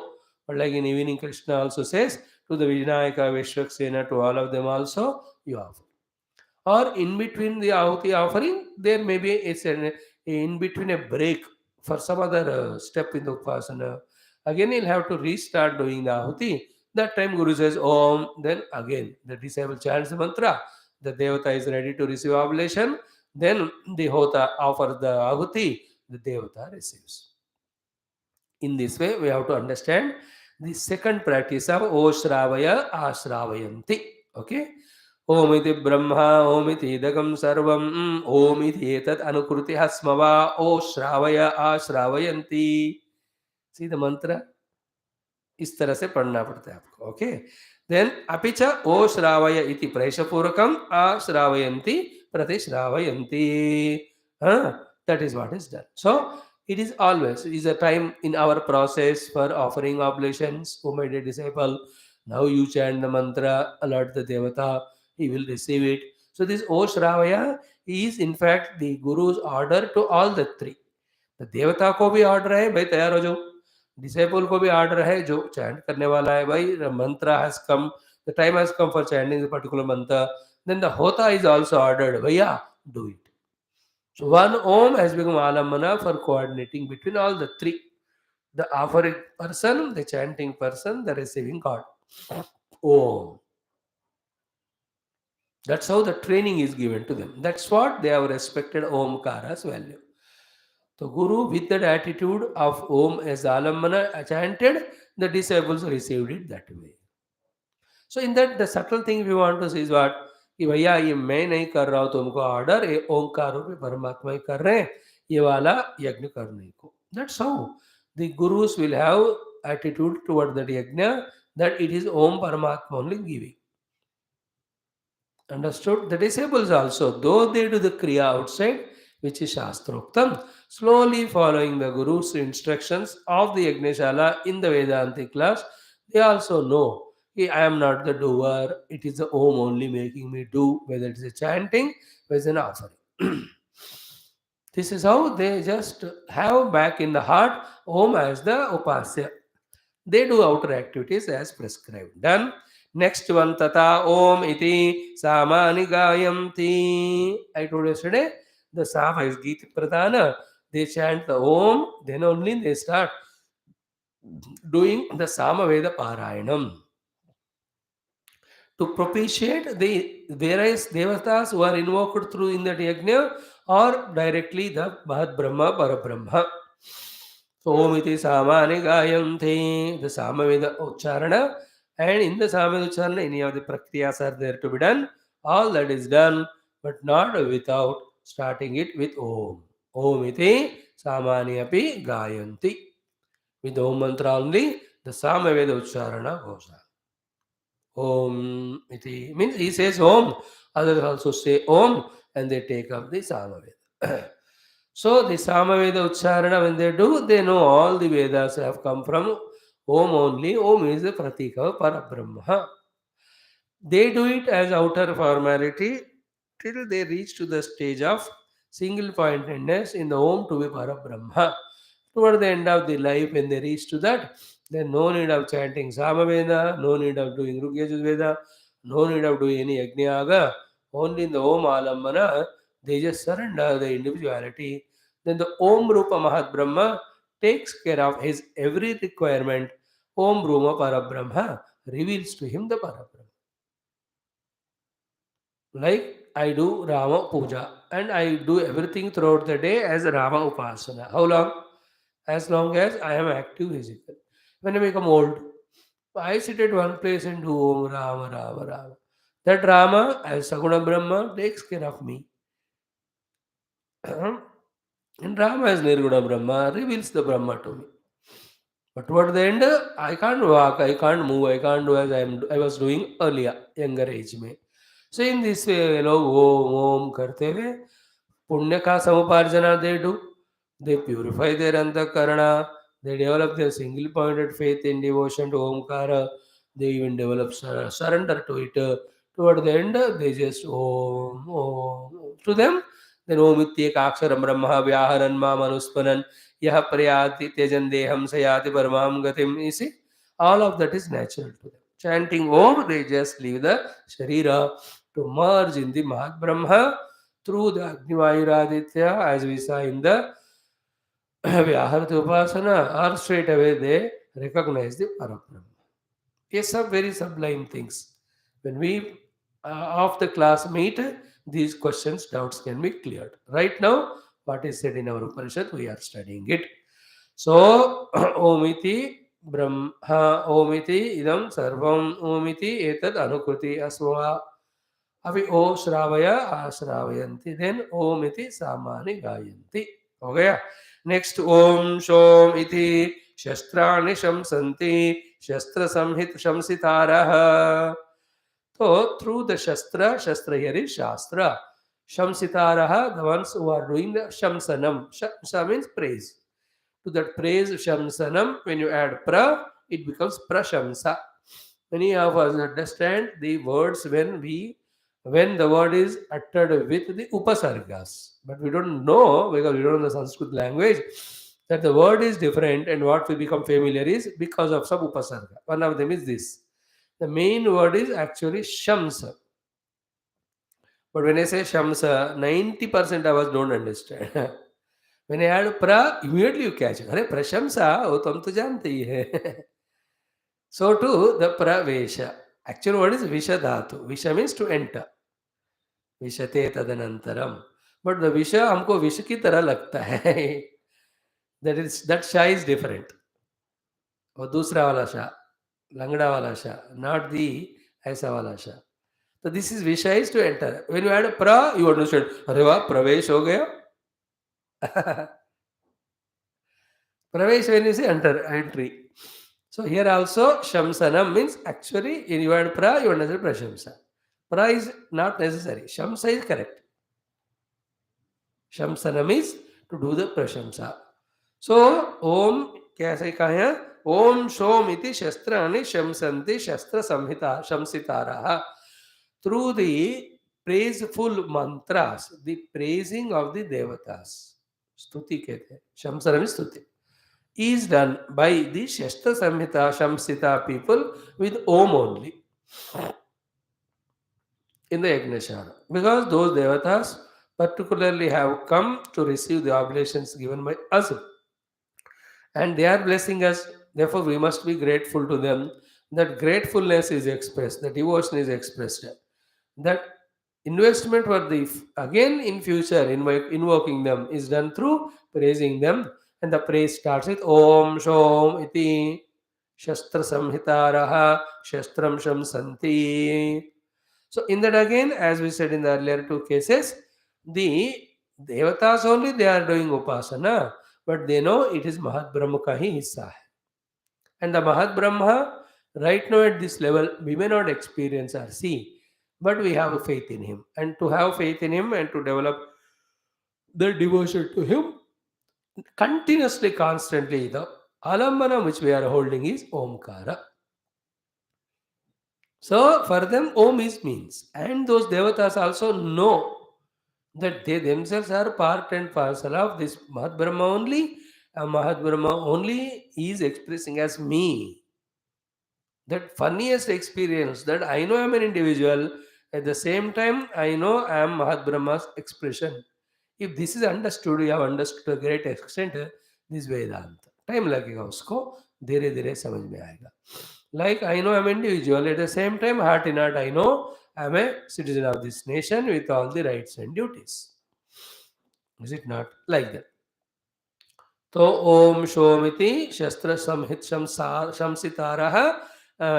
but like in evening Krishna also says to the Vinayaka, Vishwaksena, to all of them also you offer. Or in between the ahuti offering, there may be in between a break for some other step in the upasana. Again, he'll have to restart doing the ahuti. That time Guru says Om, then again the disciple chants the mantra. The devata is ready to receive oblation. Then the hota offers the ahuti. The devata receives. In this way, we have to understand the second practice of O Shravaya Ashravayanti. Okay. ओमिति Brahma ओमिति इदगम सर्वम ओमिति एतत् अनुकृति स्मवा ओ श्रावय आश्रावयन्ति. See the मंत्र इस तरह से पढ़ना पड़ता है आपको. ओके. देन अपिच ओ श्रावय इति प्रैषपूर्वकम आश्रावयन्ति प्रतिश्रावयन्ति. That is what is done. So it is always is a time in our process for offering oblations. O my dear disciple, now you chant the mantra, alert the devata, he will receive it. So this O Shravaya is in fact the Guru's order to all the three. The devata को भी order है भाई तैयार हो जाओ. Disciple को भी order है जो chant करने वाला है भाई. The mantra has come. The time has come for chanting the particular mantra. Then the hota is also ordered. Bhaiya, do it. So one Om has become alambana for coordinating between all the three. The offering person, the chanting person, the receiving God. Om. That's how the training is given to them. That's what they have respected Omkara's value. The Guru, with that attitude of Om as Alambana chanted, the disciples received it that way. So in that, the subtle thing we want to see is what? कि भैया ये मैं नहीं कर रहा हूँ तुमको order, ये ओंकार रूपी परमात्मा ही कर रहे हैं ये वाला यज्ञ करने को. That's how the gurus will have attitude toward that yajna, that it is Om Paramatma only giving. Understood? The disciples also, though they do the kriya outside, which is Shastroktam, slowly following the Guru's instructions of the Yajnashala in the Vedantic class. They also know I am not the doer, it is the Om only making me do, whether it is a chanting, whether it's an offering. This is how they just have back in the heart Om as the Upasya. They do outer activities as prescribed. Done. Next one, Tata Om iti Samani Gayanti. I told yesterday, the Sama is Gita Pradhana. They chant the Om, then only they start doing the Samaveda Parayanam. To propitiate the various devatas who are invoked through in that yajna or directly the Mahat Brahma Parabrahma. So Om iti Samani Gayanti, the Samaveda Ucharana, and in the Samaveda Ucharana, any of the Prakriyas are there to be done. All that is done, but not without starting it with Om. Om iti Samani api Gayanti. With Om mantra only, the Samaveda Ucharana goes on. Om iti means he says Om, others also say Om, and they take up the Samaveda. So the Samaveda Ucharana, when they do, they know all the Vedas have come from Om only. Om is the Pratika of Parabrahma. They do it as outer formality till they reach to the stage of single pointedness in the Om to be Parabrahma. Toward the end of the life, when they reach to that, then no need of chanting Samaveda, no need of doing Rugyajurveda, no need of doing any Yajnayaga. Only in the Om Alambana, they just surrender the individuality. Then the Om Rupa Mahat Brahma takes care of his every requirement. Om Ruma Parabrahma reveals to him the Parabrahma. Like I do Rama Puja and I do everything throughout the day as Rama Upasana. How long? As long as I am active physical. When I become old, I sit at one place and do Om Rama Rama Rama. That Rama as Saguna Brahma takes care of me. And Rama as Nirguna Brahma reveals the Brahma to me. But toward the end, I can't walk, I can't move, I can't do as I was doing earlier, younger age में. So in this way, you know, Om Om करते हुए पुण्य का समुपार्जना they do. They purify their antakarana. They develop their single-pointed faith in devotion to Omkara. They even develop surrender to it. Toward the end, they just Om Om to them. Then Om Ityekaksharam Brahma Vyaharan Ma Manuspanan Yaha Prayati Tejan Deham Sayati Paramam Gatim. You see, all of that is natural to them. Chanting Om, they just leave the Sharira to merge in the Mahat Brahma through the Agnivayuraditya, as we saw in the Vyaharti Upasana, or straight away they recognize the Parabrahma. Yes, some very sublime things. When we off the class meet, these questions, doubts can be cleared. Right now, what is said in our Upanishad, we are studying it. So, Omiti Brahma, Omiti idam sarvam Omiti etad anukruti asva. अभी ओ श्रावय आश्रावयन्ति then ओम इति सामानि गायन्ति हो गया next ओम शोम इति शस्त्राणि शंसन्ति शस्त्र संहित शंसितारः तो थ्रू द शस्त्र here is shastra shamsitarah the ones who are doing the shamsanam shamsa means praise to that praise shamsanam when you add pra it becomes prashamsa many of us understand the words when the word is uttered with the upasargas. But we don't know, because we don't know the Sanskrit language, that the word is different and what we become familiar is because of some upasarga. One of them is this. The main word is actually shamsa. But when I say shamsa, 90% of us don't understand. When I add pra, immediately you catch it. Arey prashamsa, wo tum to jante hi hai. So too, the pravesha. Actual word is vishadhatu. Visha means to enter. विशते तदनंतरम but the विष हमको विष की तरह लगता है that शा इज डिफरेंट और दूसरा वाला शा लंगड़ा वाला शा नॉट दी ऐसा वाला शा तो दिस इज विष is to enter when you add प्र यू अंडरस्टैंड अरे वाह प्रवेश हो गया प्रवेश when you say enter entry so here also shamsanam means actually in you add pra you understand prashamsa pra is not necessary shamsa is correct Shamsanam is to do the prashamsa. So Om कैसे कहा है Om Shom iti shastrani shamsanti shastra samhita shamsitaraha. Through the praiseful mantras, the praising of the devatas, stuti कहते हैं, shamsanam is stuti, is done by the Shastra Samhita Shamsita people with Om only in the Yagnashara. Because those devatas particularly have come to receive the oblations given by us, and they are blessing us. Therefore, we must be grateful to them. That gratefulness is expressed, that devotion is expressed. That investment for the again in future invoking them is done through praising them, and the praise starts with Om Shom iti Shastra Samhitaraha Shastram Shamsanti. So in that again, as we said in the earlier two cases, the devatas only they are doing upasana, but they know it is Mahat Brahma ka hi hissa hai. And the Mahat Brahma, right now at this level, we may not experience or see, but we have faith in him. And to have faith in him and to develop the devotion to him continuously, constantly, the alambana which we are holding is Omkara. So for them, Om is means. And those devatas also know that they themselves are part and parcel of this Mahat Brahma only. And Mahat Brahma only is expressing as me. That funniest experience that I know I'm an individual, at the same time I know I am Mahat Brahma's expression. If this is understood, you have understood to a great extent this Vedanta. Time लगेगा उसको, धीरे धीरे समझ में आएगा. Like I know I'm an individual, at the same time heart in heart I know I'm a citizen of this nation with all the rights and duties. Is it not like that? तो ओम शोमिति शस्त्र संहित शमसितारः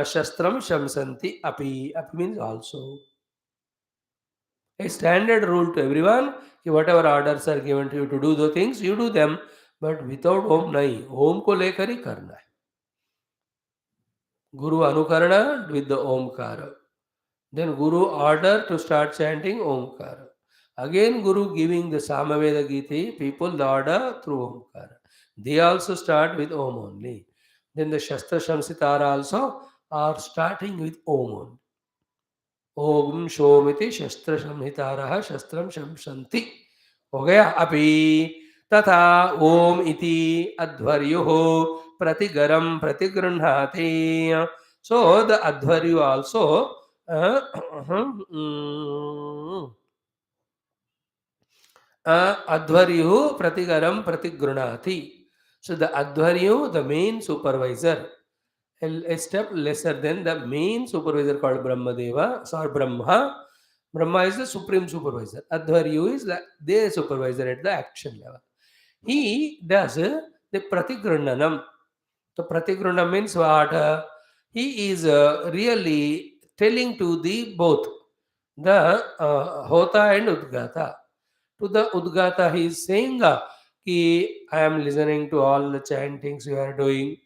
शस्त्रम शमसंति अपि. Api means also. A standard rule to everyone, कि whatever orders are given to you to do the things, you do them, but without Om नहीं. Om को लेकर ही करना है. Guru Anukarana with the Omkara. Then Guru order to start chanting Omkara. Again Guru giving the Samaveda Gita, people the order through Omkara. They also start with Om only. Then the Shastra Shamsitara also are starting with Om only. Om Shomiti Shastra Shamhitaraha Shastram Shamshanti. हो गया. अपि तथा ओम इति अध्वर्युः प्रतिगरम प्रतिगृह्णाति. So the adhvaryu also adhvaryu pratigaram pratigrunati. So the adhvaryu, the main supervisor, a step lesser than the main supervisor called Brahmadeva or Brahma. Brahma is the supreme supervisor. Adhvaryu is the supervisor at the action level. He does the pratigrananam. So pratigranam means what? He is really telling to the both the hota and udgata. To the udgata, he is saying, ki, I am listening to all the chantings you are doing.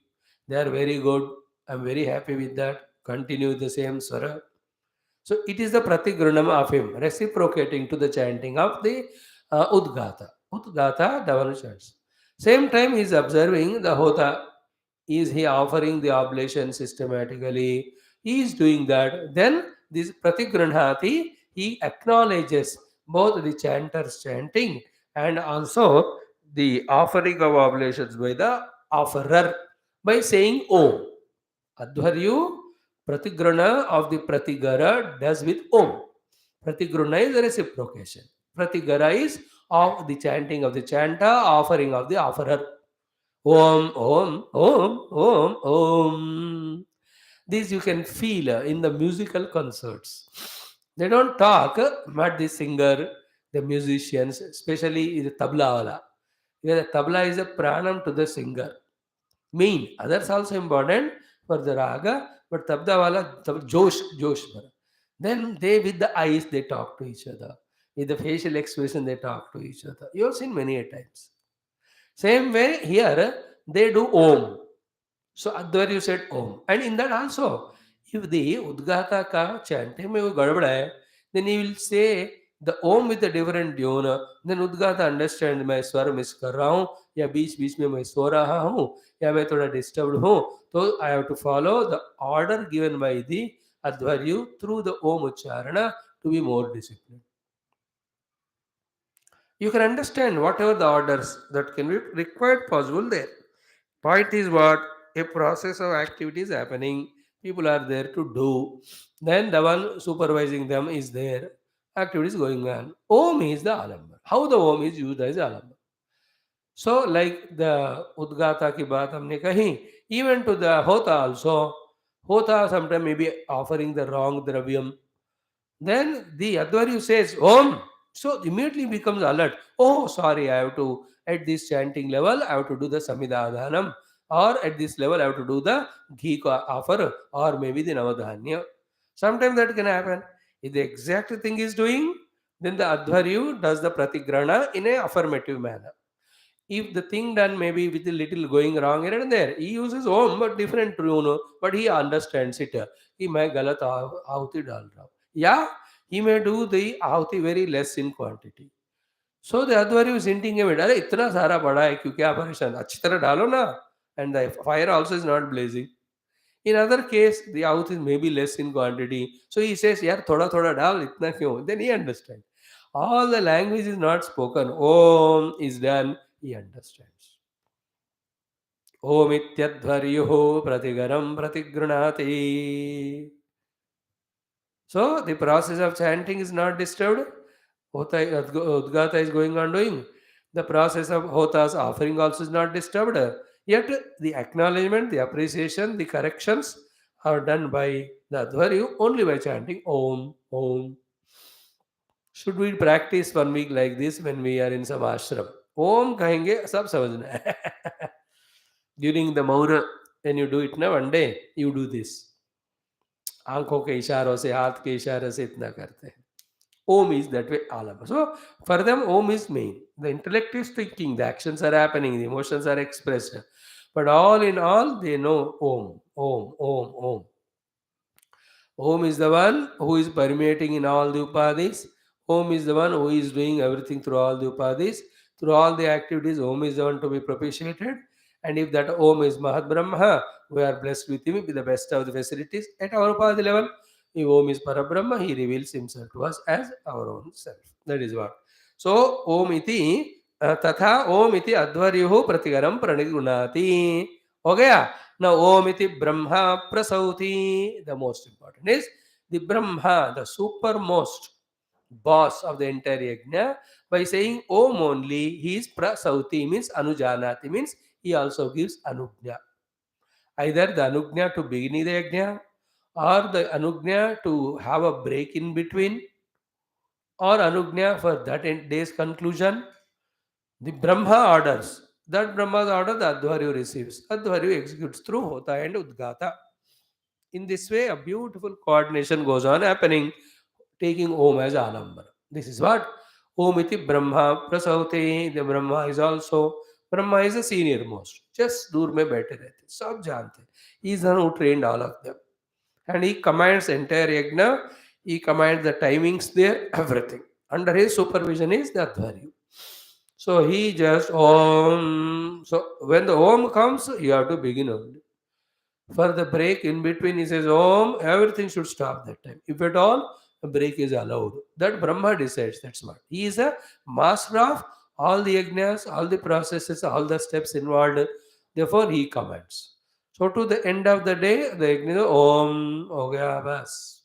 They are very good. I am very happy with that. Continue the same swara. So it is the pratigranam of him, reciprocating to the chanting of the udgata. Udgata, the one who chants. Same time he is observing the hota. Is he offering the oblation systematically? He is doing that. Then this pratigranhati, he acknowledges both the chanters chanting and also the offering of oblations by the offerer by saying Om. Adhvaryu, pratigrana of the pratigara does with Om. Pratigrana is a reciprocation. Pratigara is of the chanting of the chanter, offering of the offerer. Om, Om, Om, Om, Om. This you can feel in the musical concerts. They don't talk, but the singer, the musicians, especially the tabla wala. The tabla is a pranam to the singer. Main, others also important for the raga, but tabla wala, josh, josh. Then they with the eyes they talk to each other. With the facial expression they talk to each other. You have seen many a times. Same way here they do Om. So Adhvaryu said Om. And in that also, if the Udgata ka chanting mein gadbad hai, then he will say the Om with a different tune, then Udgata understands मैं स्वर miss कर रहा हूँ या बीच बीच में मैं सो रहा हूँ या मैं थोड़ा डिस्टर्ब्ड हूँ, तो I have to follow the order given by the Advaryu through the Om Ucharana to be more disciplined. You can understand whatever the orders that can be required possible there. Point is what? A process of activity is happening. People are there to do. Then the one supervising them is there. Activity is going on. Om is the alambha. How the Om is used as alambha. So like the Udgata ki baat हमने कही, even to the Hota also, Hota sometimes may be offering the wrong dravyam. Then the Advaryu says, Om. So immediately becomes alert. Oh, sorry, I have to, at this chanting level, I have to do the Samidadhanam. Or at this level, I have to do the ghee offer, or maybe the Navadhanya. Sometimes that can happen. If the exact thing is doing, then the Advaryu does the Pratigrana in a affirmative manner. If the thing done maybe with a little going wrong here and there, he uses Om, but different tune, but he understands it. He may galat ahuti dal raha hu. Yeah, he may do the ahuti very less in quantity. So the Advari is hinting him, अरे इतना सारा बड़ा है क्यों क्या परेशान अच्छी तरह डालो ना, and the fire also is not blazing. In other case, the ahuti is maybe less in quantity. So he says, यार थोड़ा थोड़ा डाल इतना क्यों? Then he understands. All the language is not spoken. Om is done. He understands. Om ityadvaryuho pratigaram pratigranati. So the process of chanting is not disturbed. Udgata is going on doing. The process of Hota's offering also is not disturbed. Yet the acknowledgement, the appreciation, the corrections are done by the Advaryu only by chanting Om, Om. Should we practice 1 week like this when we are in some ashram? Om कहेंगे सब समझना है. During the Maura, when you do it ना 1 day, you do this. आंखों के इशारों से हाथ के इशारे से इतना करते हैं. Om is that way alambha. So for them, Om is main. The intellect is thinking, the actions are happening, the emotions are expressed. But all in all, they know Om, Om, Om, Om. Om is the one who is permeating in all the upadhis. Om is the one who is doing everything through all the upadhis. Through all the activities, Om is the one to be propitiated. And if that Om is Mahat Brahma, we are blessed with him with the best of the facilities at our upadhi level. If Om is Parabrahma, he reveals himself to us as our own self. That is what. So, Om iti तथा ओम इति अध्वर्युः प्रतिगरम प्रणिगुणाति. हो गया. Now Om iti Brahma prasauti. The most important is the Brahma, the supermost boss of the entire yajna. By saying Om only, he is prasauti, means anujanati, means he also gives anugnya. Either the anugnya to begin the yajna, or the anugnya to have a break in between, or anugnya for that day's conclusion. The Brahma orders. That Brahma's order the Advaryu receives. Advaryu executes through Hota and Udgata. In this way, a beautiful coordination goes on happening, taking Om as Alambana. This is what Om iti Brahma prasauti. The Brahma is also, Brahma is the senior most. Just दूर में बैठे रहते, सब जानते. He is the one who trained all of them. And he commands entire yajna. He commands the timings there, everything. Under his supervision is the Advaryu. So he just Om. So when the Om comes, you have to begin only. For the break in between, he says Om, everything should stop that time. If at all, a break is allowed. That Brahma decides, that's what. He is a master of all the yajnas, all the processes, all the steps involved. Therefore, he commands. So to the end of the day, the yajna Om ho gaya bas.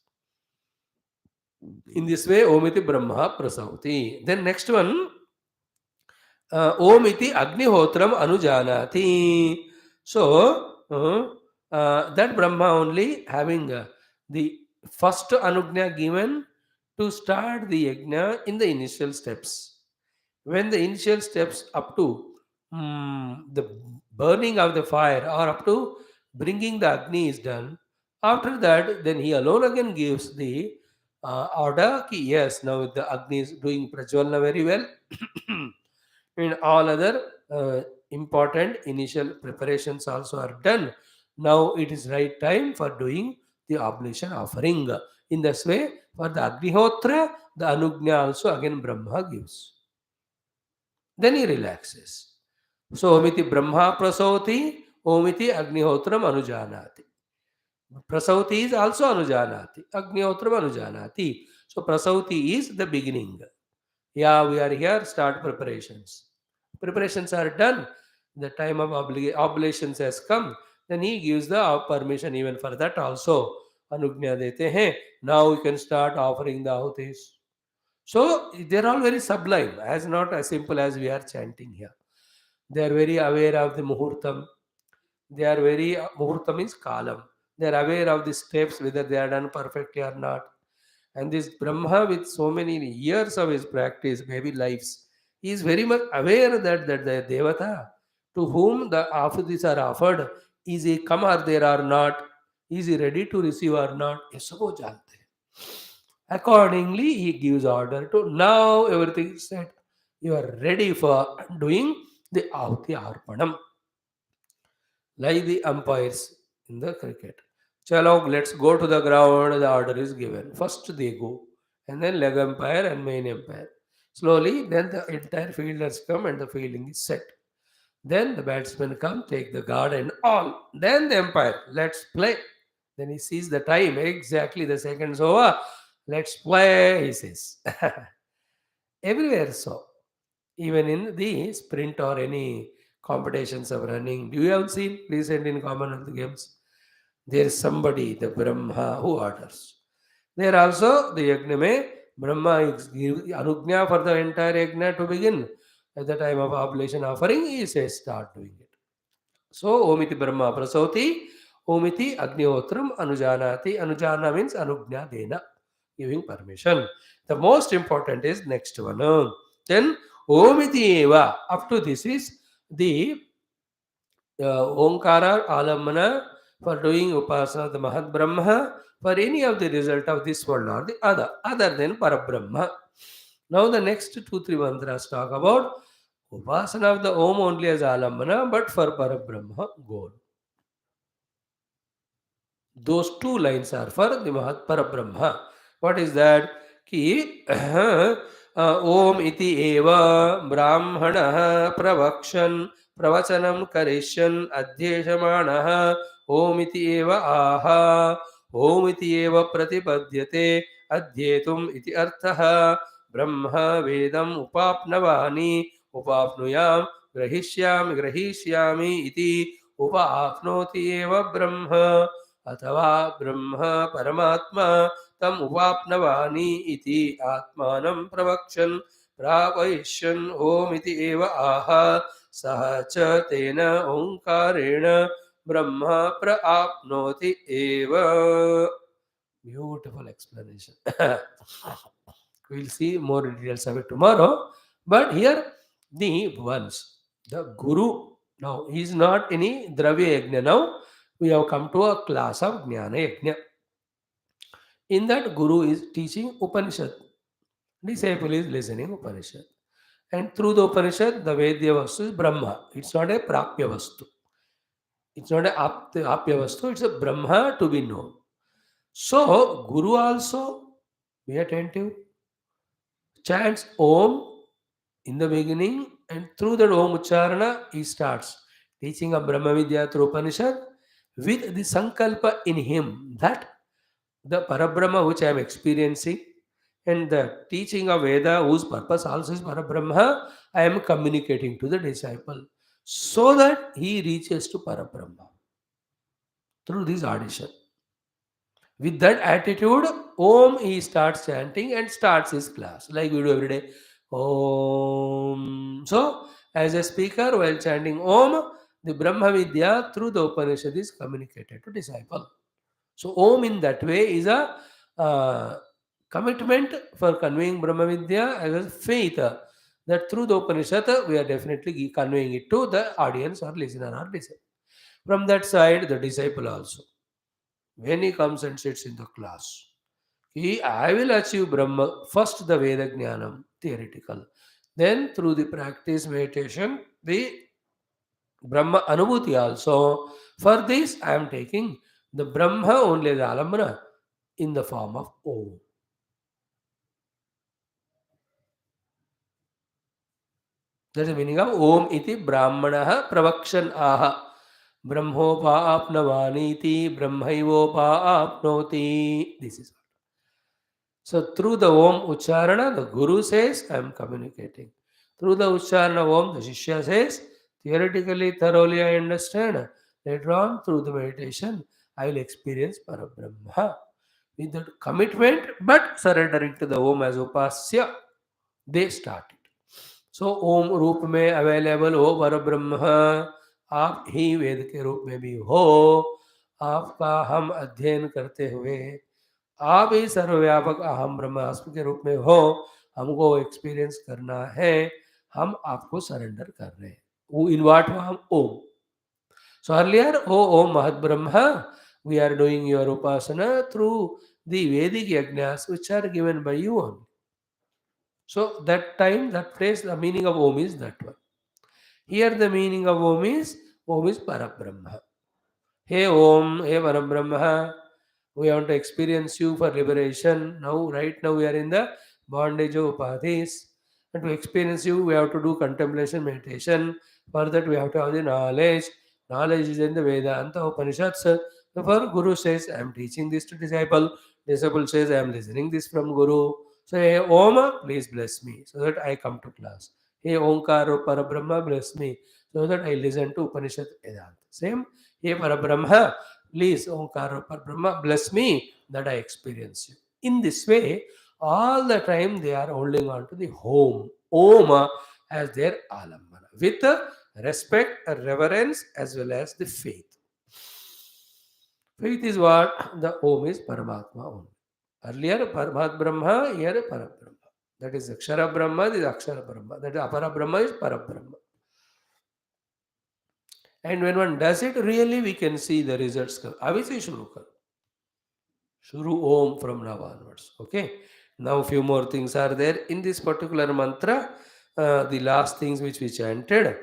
In this way, Om iti Brahma prasauti. Then next one, Om iti Agnihotram anujanati. So, that Brahma only having the first anugnya given to start the yajna in the initial steps. When the initial steps up to the burning of the fire or up to bringing the Agni is done, after that, then he alone again gives the order ki yes, now the Agni is doing Prajwalna very well. And all other important initial preparations also are done. Now it is right time for doing the oblation offering. In this way, for the Agnihotra, the Anugnya also again Brahma gives. Then he relaxes. So Omiti Brahma Prasauti, Omiti Agnihotram Anujanati. Prasauti is also Anujanati. Agnihotram Anujanati. So Prasauti is the beginning. Yeah, we are here, start preparations. Preparations are done. The time of oblations has come. Then he gives the permission even for that also. Anugnya dete hain. Now we can start offering the ahutis. So they're all very sublime, as not as simple as we are chanting here. They are very aware of the muhurtam. They are very muhurtam means kalam. They are aware of the steps whether they are done perfectly or not. And this Brahma, with so many years of his practice, maybe lives, he is very much aware that the Devata to whom the ahutis are offered, is he come or there or not, is he ready to receive or not, ये सब वो जानते हैं. Accordingly, he gives order to now everything is set. You are ready for doing the ahuti arpanam, like the umpires in the cricket. Chalo, let's go to the ground. The order is given. First they go, and then leg umpire and main umpire. Slowly, then the entire fielders come and the fielding is set. Then the batsmen come, take the guard and all. Then the umpire, let's play. Then he sees the time, exactly the seconds over. Let's play, he says. Everywhere so. Even in the sprint or any competitions of running. Do you have seen recent in Commonwealth Games? There is somebody, the Brahma, who orders. There also the yajna mein Brahma gives anugnya for the entire yajna to begin. At the time of oblation offering, he says start doing it. So Omiti Brahma Prasauti, Omiti Agnihotram Anujanati. Anujana means Anugnya Dena, giving permission. The most important is next one. Then Omiti Eva. Up to this is the Omkara Alamana for doing Upasana, the Mahat Brahma, for any of the result of this world or the other than Parabrahma. Now the next 2-3 mantras talk about Upasana of the Om only as Alambana, but for Parabrahma goal. Those two lines are for the Mahat Parabrahma. What is that? Ki Om iti eva Brahmana pravakshan pravachanam karishan adhyeshamana Om iti eva aha Om iti eva pratipadyate adhyetum iti artha Brahma vedam upapnavani upapnuyam grahishyami iti upapnoti eva Brahma अथवा ब्रह्म परमात्मा तम उपाप्नवानि इति आत्मानं प्रवक्षन् प्रापयिष्यन् ओमिति एव आह सह च तेन ओंकारेण ब्रह्म प्राप्नोति एव. Beautiful explanation. We'll see more details of it tomorrow. But here the ones, the Guru. Now he is not any Dravya Yajna now. We have come to a class of Jnana Yajna. In that, Guru is teaching Upanishad. Disciple is listening Upanishad. And through the Upanishad, the Vedya Vastu is Brahma. It's not a Prapya Vastu. It's not a Apya Vastu. It's a Brahma to be known. So, Guru also, be attentive, chants Om in the beginning, and through that Om Ucharana, he starts teaching of Brahma Vidya through Upanishad with the Sankalpa in him that the Parabrahma which I am experiencing and the teaching of Veda whose purpose also is Parabrahma, I am communicating to the disciple so that he reaches to Parabrahma through this audition. With that attitude, Om he starts chanting and starts his class like we do every day. Om. So, as a speaker while chanting Om, the Brahma Vidya through the Upanishad is communicated to disciple. So, Om in that way is a commitment for conveying Brahma Vidya as a faith that through the Upanishad we are definitely conveying it to the audience or listener or disciple. From that side, the disciple also, when he comes and sits in the class, I will achieve Brahma, first the Veda Jnanam, theoretical. Then through the practice, meditation, the Brahma Anubhuti also. For this, I am taking the Brahma only as Alambana in the form of Om. That is the meaning of Om iti Brahmanah Pravakshan Aha. Brahmopa apnavaniti Brahmaivopa apnoti. This is so through the Om Ucharana, the Guru says, I am communicating. Through the Ucharana Om, the Shishya says, theoretically, thoroughly I understand. Later on, through the meditation, I will experience Parabrahma. With the commitment, but surrendering to the Om as Upasya, they started. सो ओम रूप में available हो पर ब्रह्म, आप ही वेद के रूप में भी हो, आपका हम अध्ययन करते हुए आप ही सर्वव्यापक अहम ब्रह्मास्म के रूप में हो, हमको एक्सपीरियंस करना है, हम आपको सरेंडर कर रहे हैं. वो इन व्हाट हम ओम. So earlier, O Om Mahat Brahma, we are doing your upasana through the Vedic yajnas which are given by you only. So that time, that phrase, the meaning of Om is that one. Here the meaning of Om is Parabrahma. Hey Om, hey Parabrahma, we want to experience you for liberation. Now, right now we are in the bondage of upadhis. And to experience you, we have to do contemplation, meditation. For that, we have to have the knowledge. Knowledge is in the Vedanta Upanishads. Therefore, Guru says, I am teaching this to disciple. Disciple says, I am listening this from Guru. So, hey Om, please bless me so that I come to class. Hey Omkar Parabrahma, bless me so that I listen to Upanishad Vedanta. Same, hey Parabrahma, please Omkar Parabrahma, bless me that I experience you. In this way, all the time they are holding on to the home, Om, as their alambana, with respect, reverence, as well as the faith. Faith is what? The Om is Paramatma only. Earlier Paramat Brahma, here Parabrahma. That is Akshara Brahma, this is Akshara Brahma. That is Apara Brahma is Parabrahma. And when one does it, really we can see the results. Avisi Shuru Kar. Shuru Om from now onwards. Okay. Now few more things are there in this particular mantra. The last things which we chanted.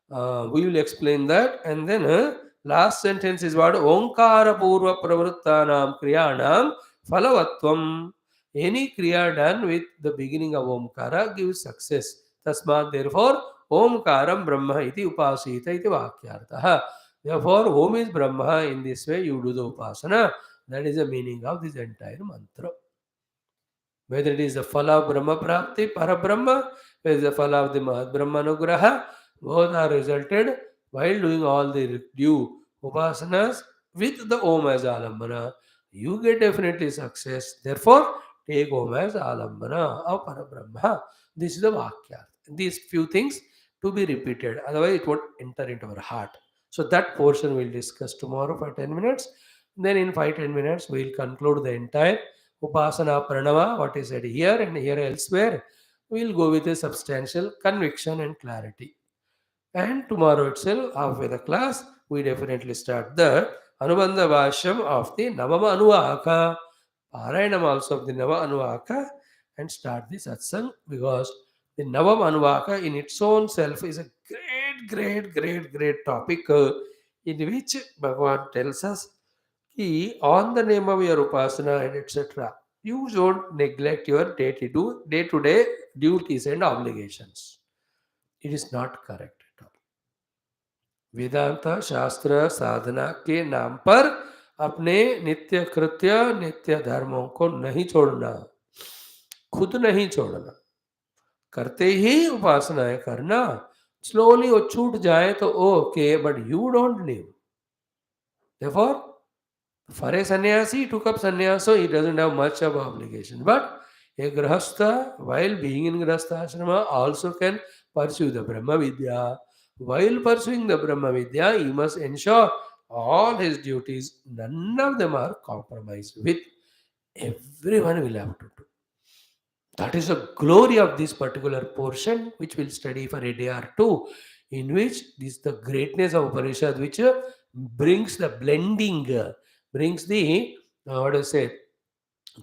We will explain that, and then last sentence is what? Omkara Purva Pravrittanam Kriyanam Phalavatvam. Any Kriya done with the beginning of Omkara gives success. Tasmat, therefore, Omkaram Brahma iti upasita iti vakyartha. Therefore, Om is Brahma. In this way, you do the upasana. That is the meaning of this entire mantra. Whether it is the phala of Brahma Prapti, Parabrahma, whether it is the phala of the Mahat Brahma Anugraha, both are resulted while doing all the due upasanas with the Om as Alambana. You get definitely success. Therefore, take Om as Alambana of Parabrahma. This is the Vakya. These few things to be repeated, otherwise, it won't enter into our heart. So, that portion we'll discuss tomorrow for 10 minutes. Then, in 5-10 minutes, we'll conclude the entire Upasana Pranava, what is said here and here elsewhere. We'll go with a substantial conviction and clarity. And tomorrow itself, halfway the class, we definitely start the Anubandha Bhashyam of the Namama Anuvaka, Parayanam also of the Nava Anuvaka, and start the satsang, because the Navam Anuvaka in its own self is a great topic in which Bhagavan tells us ki on the name of your upasana and etc. You don't neglect your day-to-day duties and obligations. It is not correct at all. वेदांत शास्त्र साधना के नाम पर अपने नित्य कृत्य नित्य धर्मों को नहीं छोड़ना, खुद नहीं छोड़ना, करते ही उपासनाएं करना. स्लोली वो छूट जाए तो okay, but you don't live. Therefore, for a sannyasi, he took up sannyasa, so he doesn't have much of obligation. But a grahastha, while being in grahastha ashrama, also can pursue the Brahma Vidya. While pursuing the Brahma Vidya, he must ensure all his duties, none of them are compromised with. Everyone will have to do. That is the glory of this particular portion, which we'll study for a day or two, in which this the greatness of Upanishad, which brings the blending, brings the what do you say,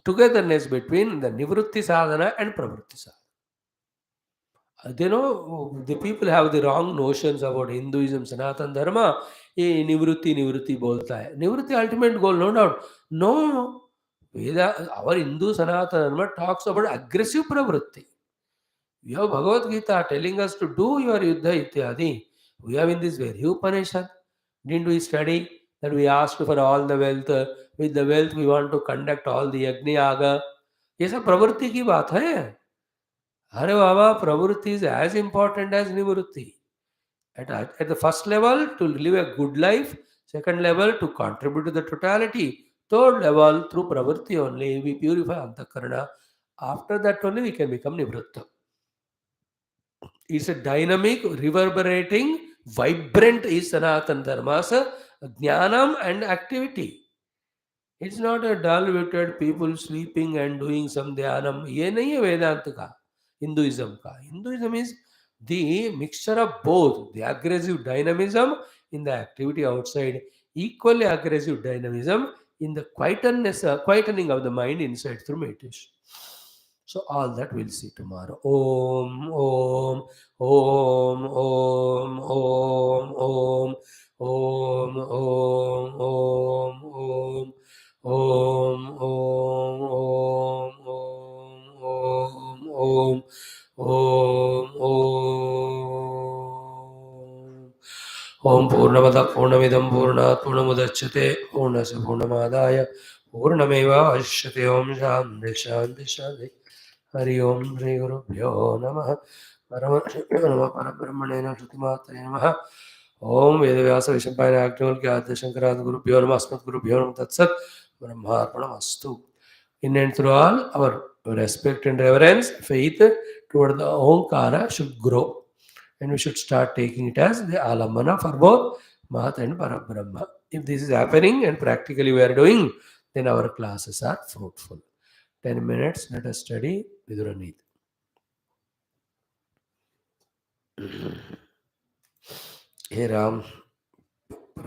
togetherness between the Nivrutti sadhana and Pravrutti sadhana. They know the people have the wrong notions about Hinduism, Sanatan Dharma. ये निवृत्ति बोलता है. निवृत्ति ultimate goal, no doubt. No, Veda, our Hindu Sanatana Dharma talks about aggressive pravritti. We have Bhagavad Gita telling us to do your Yuddha Ityadi. We have in this very Upanishad. Didn't we study that we asked for all the wealth? With the wealth we want to conduct all the Yagni Yaga. ये सब प्रवृत्ति की बात है. अरे बाबा, प्रवृत्ति is as important as निवृत्ति. At the first level, to live a good life. Second level, to contribute to the totality. Third level, through pravritti only, we purify antakarana. After that only we can become nivritta. It's a dynamic, reverberating, vibrant is Sanatana Dharma's jnanam and activity. It's not a dull-witted people sleeping and doing some dhyanam. ये नहीं है वेदांत का, Hinduism का. Hinduism is the mixture of both the aggressive dynamism in the activity outside, equally aggressive dynamism in the quietening of the mind inside through meditation. So all that we'll see tomorrow. Om, Om, Om, Om, Om, Om, Om, Om, Om, Om. Om, Om, Om, Om, Om, Om, Om. Om Purnamada Purnamidam Purnat Purnamudachyate Purnasya Purnamadaya Purnameva Ashyate. Om Shanti Shanti Shanti. Hari Om Shri Guru Bhyo Namaha Parabrahmane Shrutimatre Namaha. Om Vedavyasa Vishampayana Agnival Kyatya Shankarad Guru Bhyo Namaha Asmat Guru Bhyo Namaha Tatsat Brahmarpanamastu. In and through all, our respect and reverence, faith toward the Omkara should grow. And we should start taking it as the Alamana for both Mahat and Parabrahma. If this is happening and practically we are doing, then our classes are fruitful. 10 minutes, let us study Viduranit. Hey Ram.